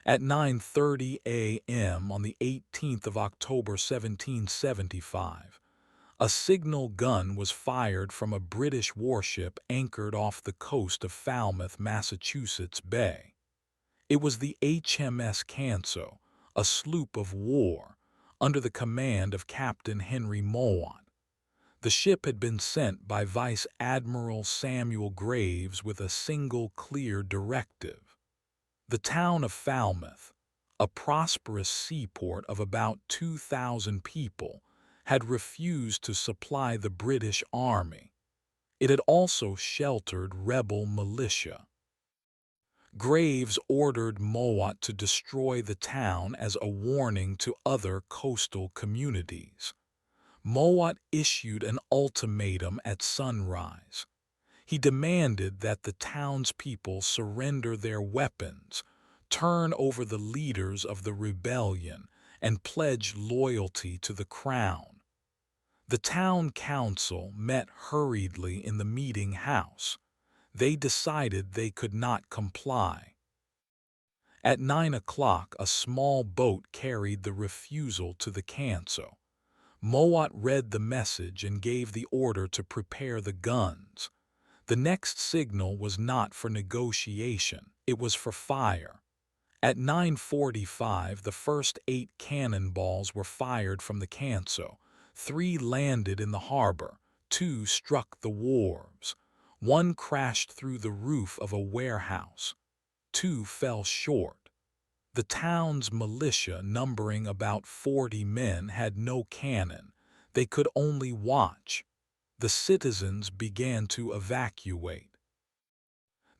At 9:30 a.m. on the 18th of October 1775, a signal gun was fired from a British warship anchored off the coast of Falmouth, Massachusetts Bay. It was the HMS Canso, a sloop of war, under the command of Captain Henry Mowat. The ship had been sent by Vice Admiral Samuel Graves with a single clear directive. The town of Falmouth, a prosperous seaport of about 2,000 people, had refused to supply the British Army. It had also sheltered rebel militia. Graves ordered Mowat to destroy the town as a warning to other coastal communities. Mowat issued an ultimatum at sunrise. He demanded that the townspeople surrender their weapons, turn over the leaders of the rebellion, and pledge loyalty to the crown. The town council met hurriedly in the meeting house. They decided they could not comply. At 9 o'clock, a small boat carried the refusal to the council. Mowat read the message and gave the order to prepare the guns. The next signal was not for negotiation, it was for fire. At 9:45, the first 8 cannonballs were fired from the canso. 3 landed in the harbor, 2 struck the wharves. 1 crashed through the roof of a warehouse. 2 fell short. The town's militia, numbering about 40 men, had no cannon. They could only watch. The citizens began to evacuate.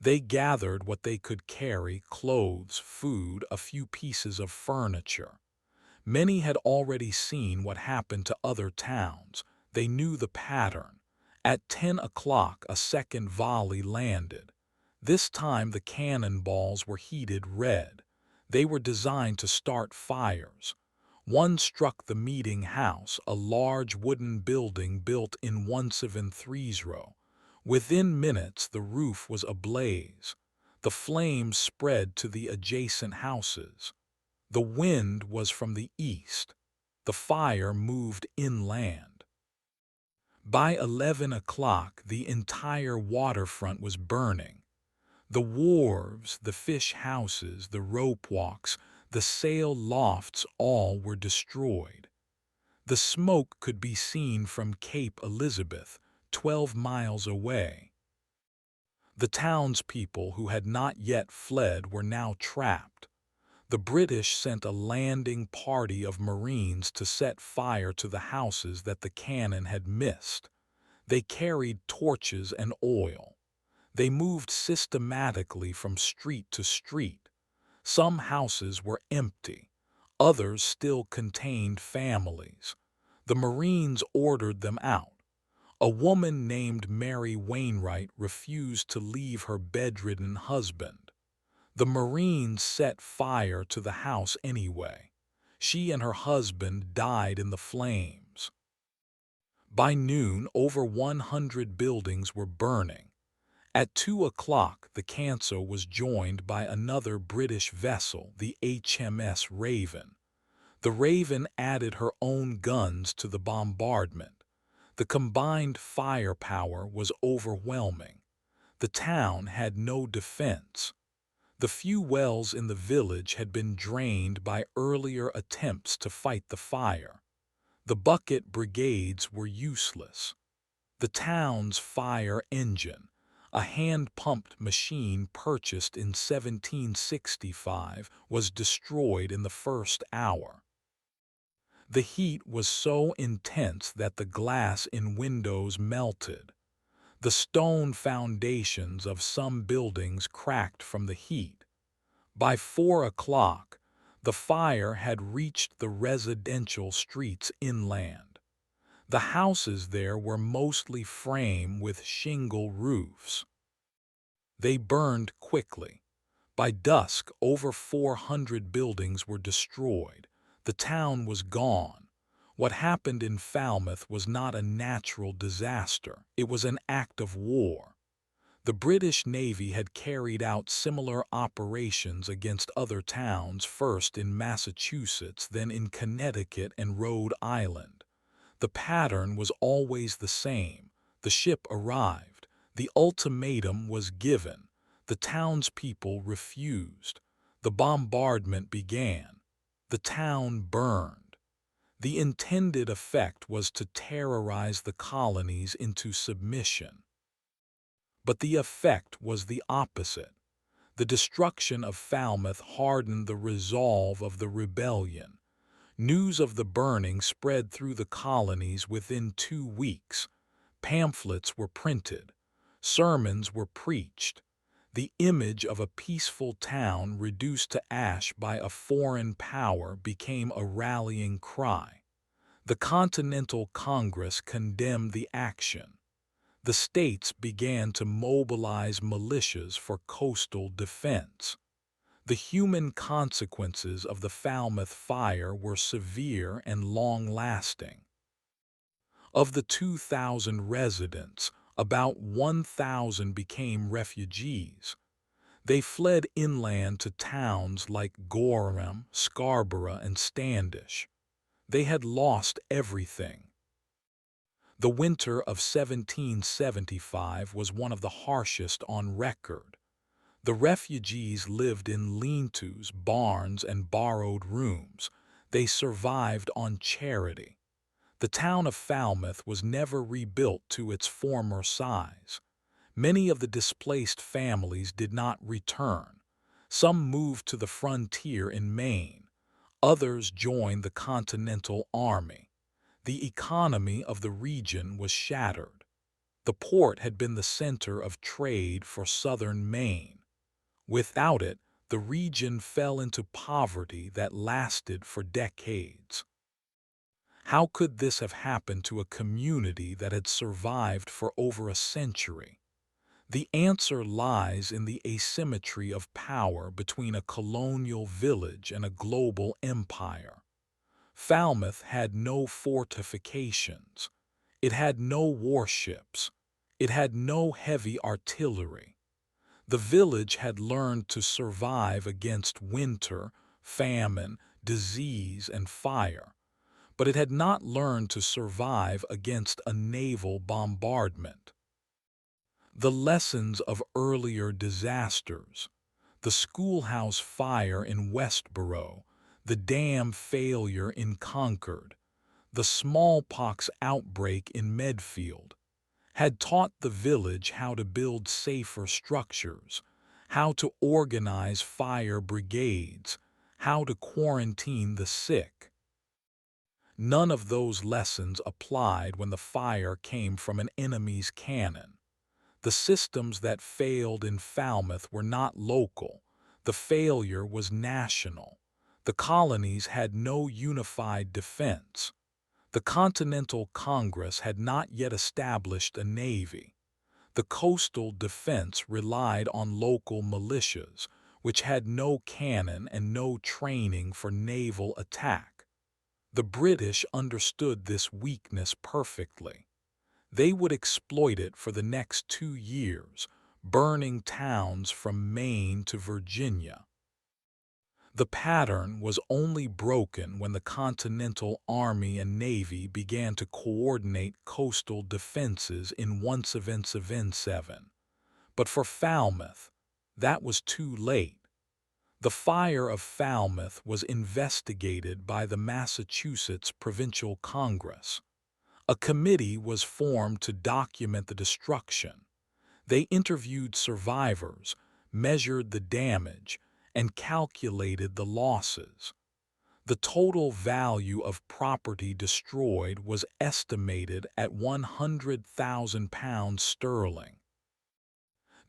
They gathered what they could carry: clothes, food, a few pieces of furniture. Many had already seen what happened to other towns. They knew the pattern. At 10 o'clock, a second volley landed. This time the cannonballs were heated red. They were designed to start fires. One struck the meeting house, a large wooden building built in 173. Within minutes, the roof was ablaze. The flames spread to the adjacent houses. The wind was from the east. The fire moved inland. By 11 o'clock, the entire waterfront was burning. The wharves, the fish houses, the rope walks, the sail lofts, all were destroyed. The smoke could be seen from Cape Elizabeth, 12 miles away. The townspeople who had not yet fled were now trapped. The British sent a landing party of Marines to set fire to the houses that the cannon had missed. They carried torches and oil. They moved systematically from street to street. Some houses were empty. Others still contained families. The Marines ordered them out. A woman named Mary Wainwright refused to leave her bedridden husband. The Marines set fire to the house anyway. She and her husband died in the flames. By noon, over 100 buildings were burning. At 2 o'clock, the canso was joined by another British vessel, the HMS Raven. The Raven added her own guns to the bombardment. The combined firepower was overwhelming. The town had no defense. The few wells in the village had been drained by earlier attempts to fight the fire. The bucket brigades were useless. The town's fire engine, a hand-pumped machine purchased in 1765, was destroyed in the first hour. The heat was so intense that the glass in windows melted. The stone foundations of some buildings cracked from the heat. By 4 o'clock, the fire had reached the residential streets inland. The houses there were mostly frame with shingle roofs. They burned quickly. By dusk, over 400 buildings were destroyed. The town was gone. What happened in Falmouth was not a natural disaster. It was an act of war. The British Navy had carried out similar operations against other towns, first in Massachusetts, then in Connecticut and Rhode Island. The pattern was always the same. The ship arrived. The ultimatum was given. The townspeople refused. The bombardment began. The town burned. The intended effect was to terrorize the colonies into submission. But the effect was the opposite. The destruction of Falmouth hardened the resolve of the rebellion. News of the burning spread through the colonies within 2 weeks. Pamphlets were printed. Sermons were preached. The image of a peaceful town reduced to ash by a foreign power became a rallying cry. The Continental Congress condemned the action. The states began to mobilize militias for coastal defense. The human consequences of the Falmouth fire were severe and long-lasting. Of the 2,000 residents, about 1,000 became refugees. They fled inland to towns like Gorham, Scarborough, and Standish. They had lost everything. The winter of 1775 was one of the harshest on record. The refugees lived in lean-tos, barns, and borrowed rooms. They survived on charity. The town of Falmouth was never rebuilt to its former size. Many of the displaced families did not return. Some moved to the frontier in Maine. Others joined the Continental Army. The economy of the region was shattered. The port had been the center of trade for southern Maine. Without it, the region fell into poverty that lasted for decades. How could this have happened to a community that had survived for over a century? The answer lies in the asymmetry of power between a colonial village and a global empire. Falmouth had no fortifications. It had no warships. It had no heavy artillery. The village had learned to survive against winter, famine, disease, and fire, but it had not learned to survive against a naval bombardment. The lessons of earlier disasters, the schoolhouse fire in Westborough, the dam failure in Concord, the smallpox outbreak in Medfield, had taught the village how to build safer structures, how to organize fire brigades, how to quarantine the sick. None of those lessons applied when the fire came from an enemy's cannon. The systems that failed in Falmouth were not local. The failure was national. The colonies had no unified defense. The Continental Congress had not yet established a navy. The coastal defense relied on local militias, which had no cannon and no training for naval attack. The British understood this weakness perfectly. They would exploit it for the next 2 years, burning towns from Maine to Virginia. The pattern was only broken when the Continental Army and Navy began to coordinate coastal defenses in 1777. But for Falmouth, that was too late. The fire of Falmouth was investigated by the Massachusetts Provincial Congress. A committee was formed to document the destruction. They interviewed survivors, measured the damage, and calculated the losses. The total value of property destroyed was estimated at £100,000 sterling.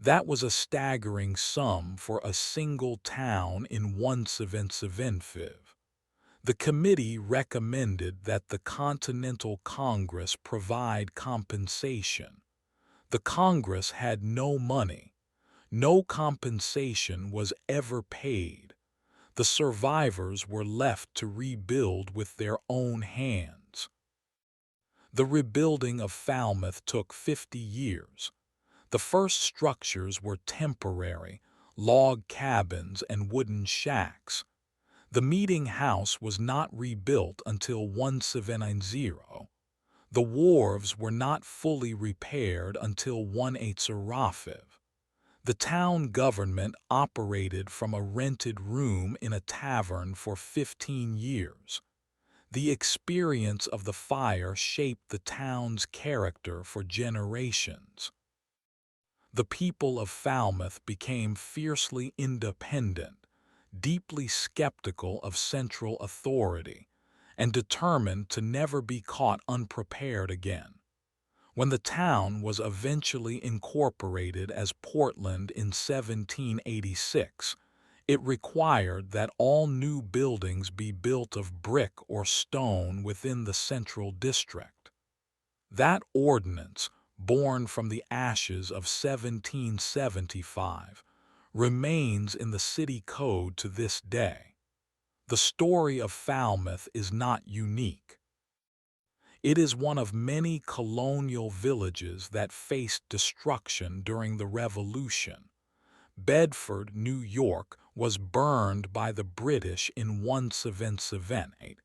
That was a staggering sum for a single town in 1775. The committee recommended that the Continental Congress provide compensation. The Congress had no money. No compensation was ever paid. The survivors were left to rebuild with their own hands. The rebuilding of Falmouth took 50 years. The first structures were temporary, log cabins and wooden shacks. The meeting house was not rebuilt until 1790. The wharves were not fully repaired until 1805. The town government operated from a rented room in a tavern for 15 years. The experience of the fire shaped the town's character for generations. The people of Falmouth became fiercely independent, deeply skeptical of central authority, and determined to never be caught unprepared again. When the town was eventually incorporated as Portland in 1786, it required that all new buildings be built of brick or stone within the central district. That ordinance, born from the ashes of 1775, remains in the city code to this day. The story of Falmouth is not unique. It is one of many colonial villages that faced destruction during the Revolution. Bedford, New York, was burned by the British in 1778.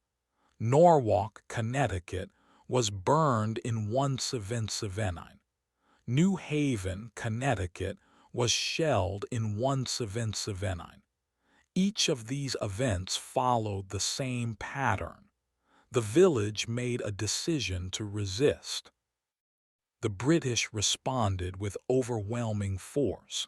Norwalk, Connecticut, was burned in 1779. New Haven, Connecticut, was shelled in 1779. Each of these events followed the same pattern. The village made a decision to resist. The British responded with overwhelming force.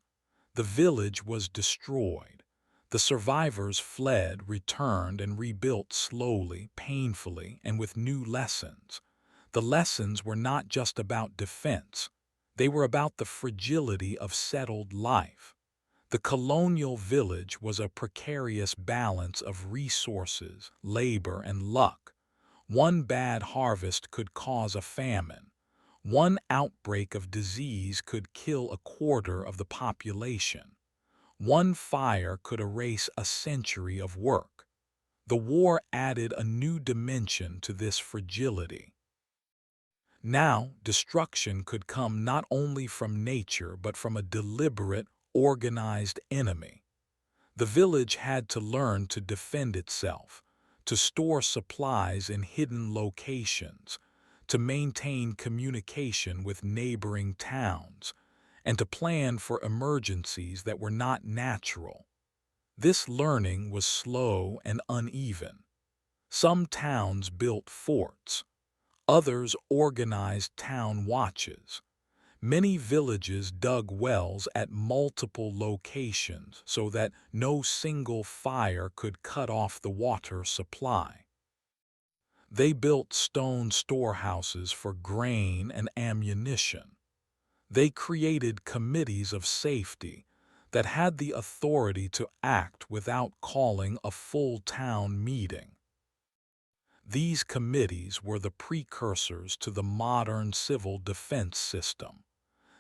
The village was destroyed. The survivors fled, returned, and rebuilt slowly, painfully, and with new lessons. The lessons were not just about defense. They were about the fragility of settled life. The colonial village was a precarious balance of resources, labor, and luck. One bad harvest could cause a famine. One outbreak of disease could kill a quarter of the population. One fire could erase a century of work. The war added a new dimension to this fragility. Now, destruction could come not only from nature but from a deliberate, organized enemy. The village had to learn to defend itself, to store supplies in hidden locations, to maintain communication with neighboring towns, and to plan for emergencies that were not natural. This learning was slow and uneven. Some towns built forts. Others organized town watches. Many villages dug wells at multiple locations so that no single fire could cut off the water supply. They built stone storehouses for grain and ammunition. They created committees of safety that had the authority to act without calling a full town meeting. These committees were the precursors to the modern civil defense system.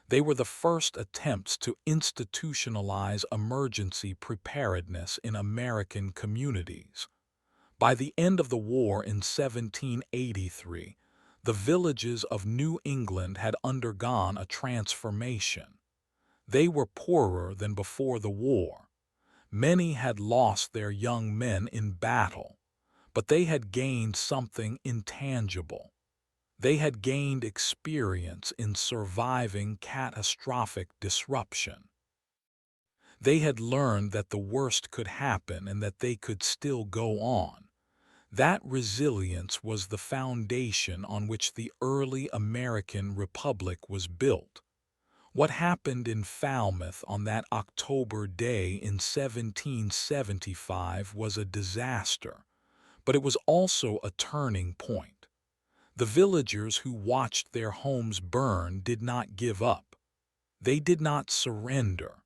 They were the first attempts to institutionalize emergency preparedness in American communities. By the end of the war in 1783, the villages of New England had undergone a transformation. They were poorer than before the war. Many had lost their young men in battle, but they had gained something intangible. They had gained experience in surviving catastrophic disruption. They had learned that the worst could happen and that they could still go on. That resilience was the foundation on which the early American Republic was built. What happened in Falmouth on that October day in 1775 was a disaster, but it was also a turning point. The villagers who watched their homes burn did not give up. They did not surrender.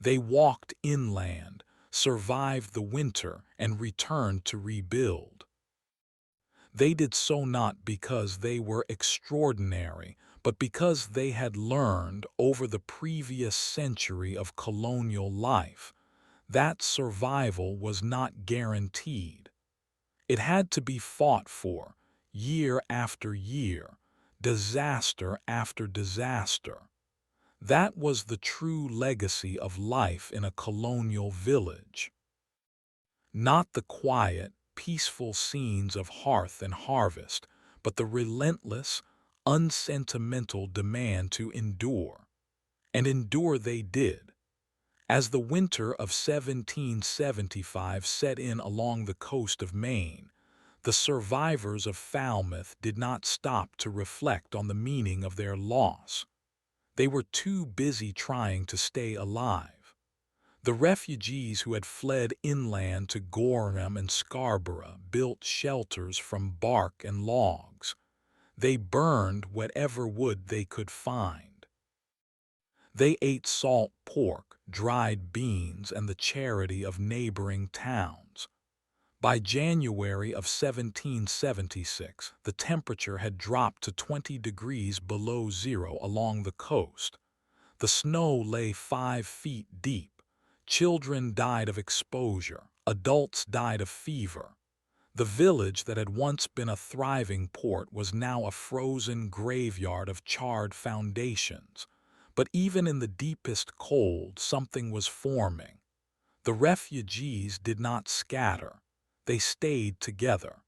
They walked inland, survived the winter, and returned to rebuild. They did so not because they were extraordinary, but because they had learned over the previous century of colonial life that survival was not guaranteed. It had to be fought for, year after year, disaster after disaster. That was the true legacy of life in a colonial village. Not the quiet, peaceful scenes of hearth and harvest, but the relentless, unsentimental demand to endure. And endure they did. As the winter of 1775 set in along the coast of Maine, the survivors of Falmouth did not stop to reflect on the meaning of their loss. They were too busy trying to stay alive. The refugees who had fled inland to Gorham and Scarborough built shelters from bark and logs. They burned whatever wood they could find. They ate salt pork, dried beans, and the charity of neighboring towns. By January of 1776, the temperature had dropped to 20 degrees below zero along the coast. The snow lay 5 feet deep. Children died of exposure. Adults died of fever. The village that had once been a thriving port was now a frozen graveyard of charred foundations. But even in the deepest cold, something was forming. The refugees did not scatter. They stayed together.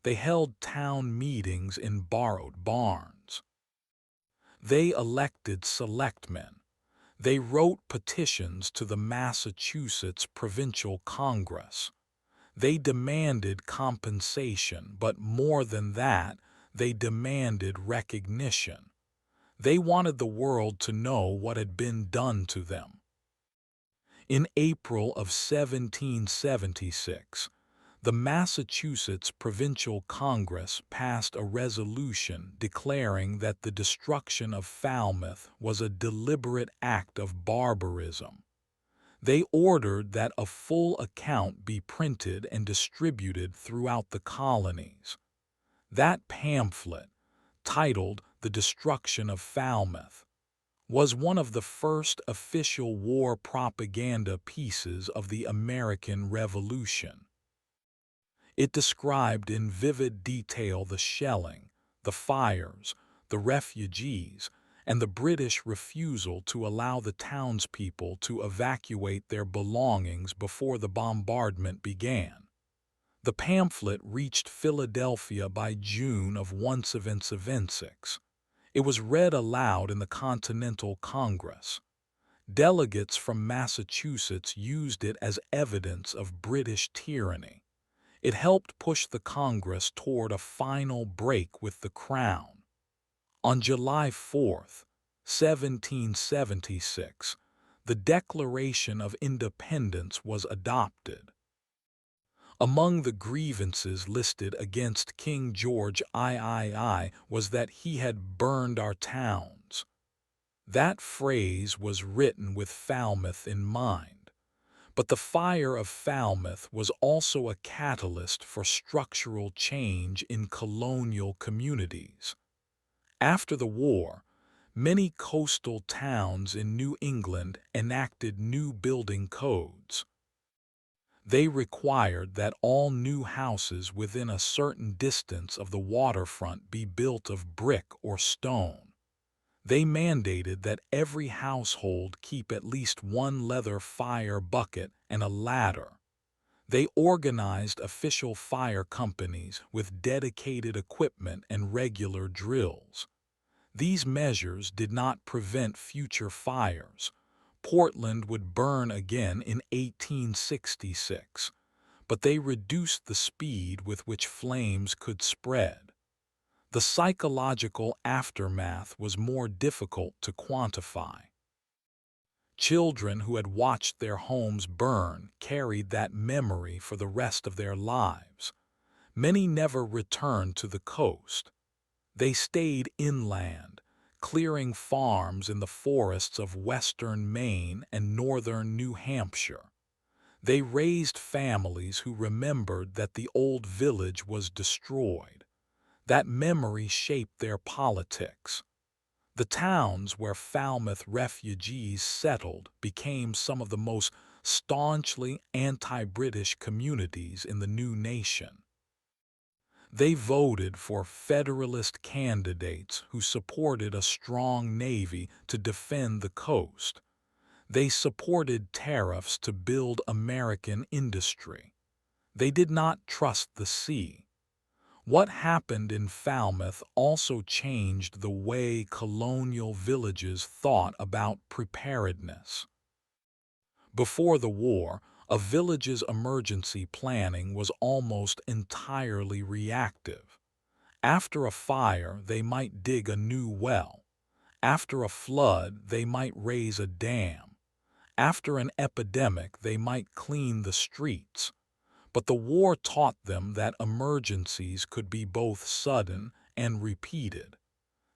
They held town meetings in borrowed barns. They elected selectmen. They wrote petitions to the Massachusetts Provincial Congress. They demanded compensation, but more than that, they demanded recognition. They wanted the world to know what had been done to them. In April of 1776, the Massachusetts Provincial Congress passed a resolution declaring that the destruction of Falmouth was a deliberate act of barbarism. They ordered that a full account be printed and distributed throughout the colonies. That pamphlet, titled The Destruction of Falmouth, was one of the first official war propaganda pieces of the American Revolution. It described in vivid detail the shelling, the fires, the refugees, and the British refusal to allow the townspeople to evacuate their belongings before the bombardment began. The pamphlet reached Philadelphia by June of 1776. It was read aloud in the Continental Congress. Delegates from Massachusetts used it as evidence of British tyranny. It helped push the Congress toward a final break with the Crown. On July 4, 1776, the Declaration of Independence was adopted. Among the grievances listed against King George III was that he had burned our towns. That phrase was written with Falmouth in mind. But the fire of Falmouth was also a catalyst for structural change in colonial communities. After the war, many coastal towns in New England enacted new building codes. They required that all new houses within a certain distance of the waterfront be built of brick or stone. They mandated that every household keep at least one leather fire bucket and a ladder. They organized official fire companies with dedicated equipment and regular drills. These measures did not prevent future fires. Portland would burn again in 1866, but they reduced the speed with which flames could spread. The psychological aftermath was more difficult to quantify. Children who had watched their homes burn carried that memory for the rest of their lives. Many never returned to the coast. They stayed inland, clearing farms in the forests of western Maine and northern New Hampshire. They raised families who remembered that the old village was destroyed. That memory shaped their politics. The towns where Falmouth refugees settled became some of the most staunchly anti-British communities in the new nation. They voted for Federalist candidates who supported a strong navy to defend the coast. They supported tariffs to build American industry. They did not trust the sea. What happened in Falmouth also changed the way colonial villages thought about preparedness. Before the war, a village's emergency planning was almost entirely reactive. After a fire, they might dig a new well. After a flood, they might raise a dam. After an epidemic, they might clean the streets. But the war taught them that emergencies could be both sudden and repeated.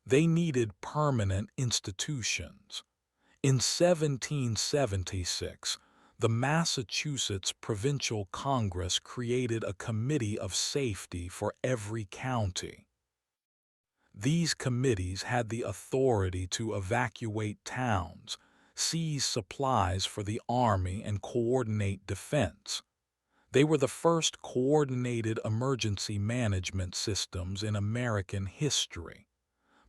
They needed permanent institutions. In 1776, the Massachusetts Provincial Congress created a committee of safety for every county. These committees had the authority to evacuate towns, seize supplies for the army, and coordinate defense. They were the first coordinated emergency management systems in American history.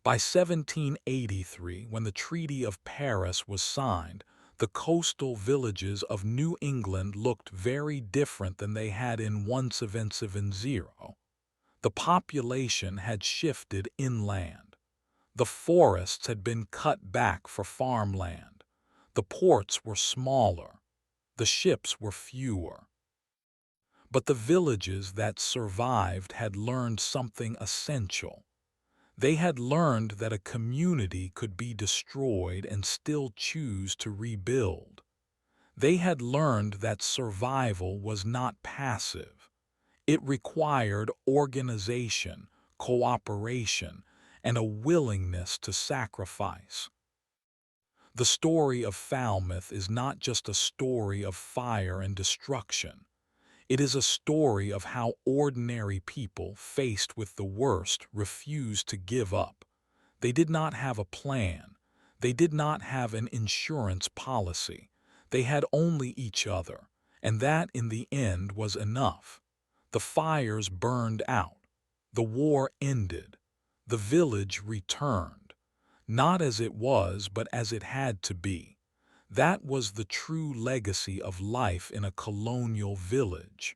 By 1783, when the Treaty of Paris was signed, the coastal villages of New England looked very different than they had in 1770. The population had shifted inland. The forests had been cut back for farmland. The ports were smaller. The ships were fewer. But the villages that survived had learned something essential. They had learned that a community could be destroyed and still choose to rebuild. They had learned that survival was not passive. It required organization, cooperation, and a willingness to sacrifice. The story of Falmouth is not just a story of fire and destruction. It is a story of how ordinary people, faced with the worst, refused to give up. They did not have a plan. They did not have an insurance policy. They had only each other, and that in the end was enough. The fires burned out. The war ended. The village returned. Not as it was, but as it had to be. That was the true legacy of life in a colonial village.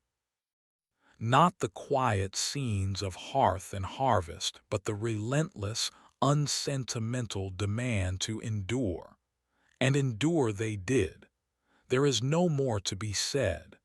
Not the quiet scenes of hearth and harvest, but the relentless, unsentimental demand to endure. And endure they did. There is no more to be said.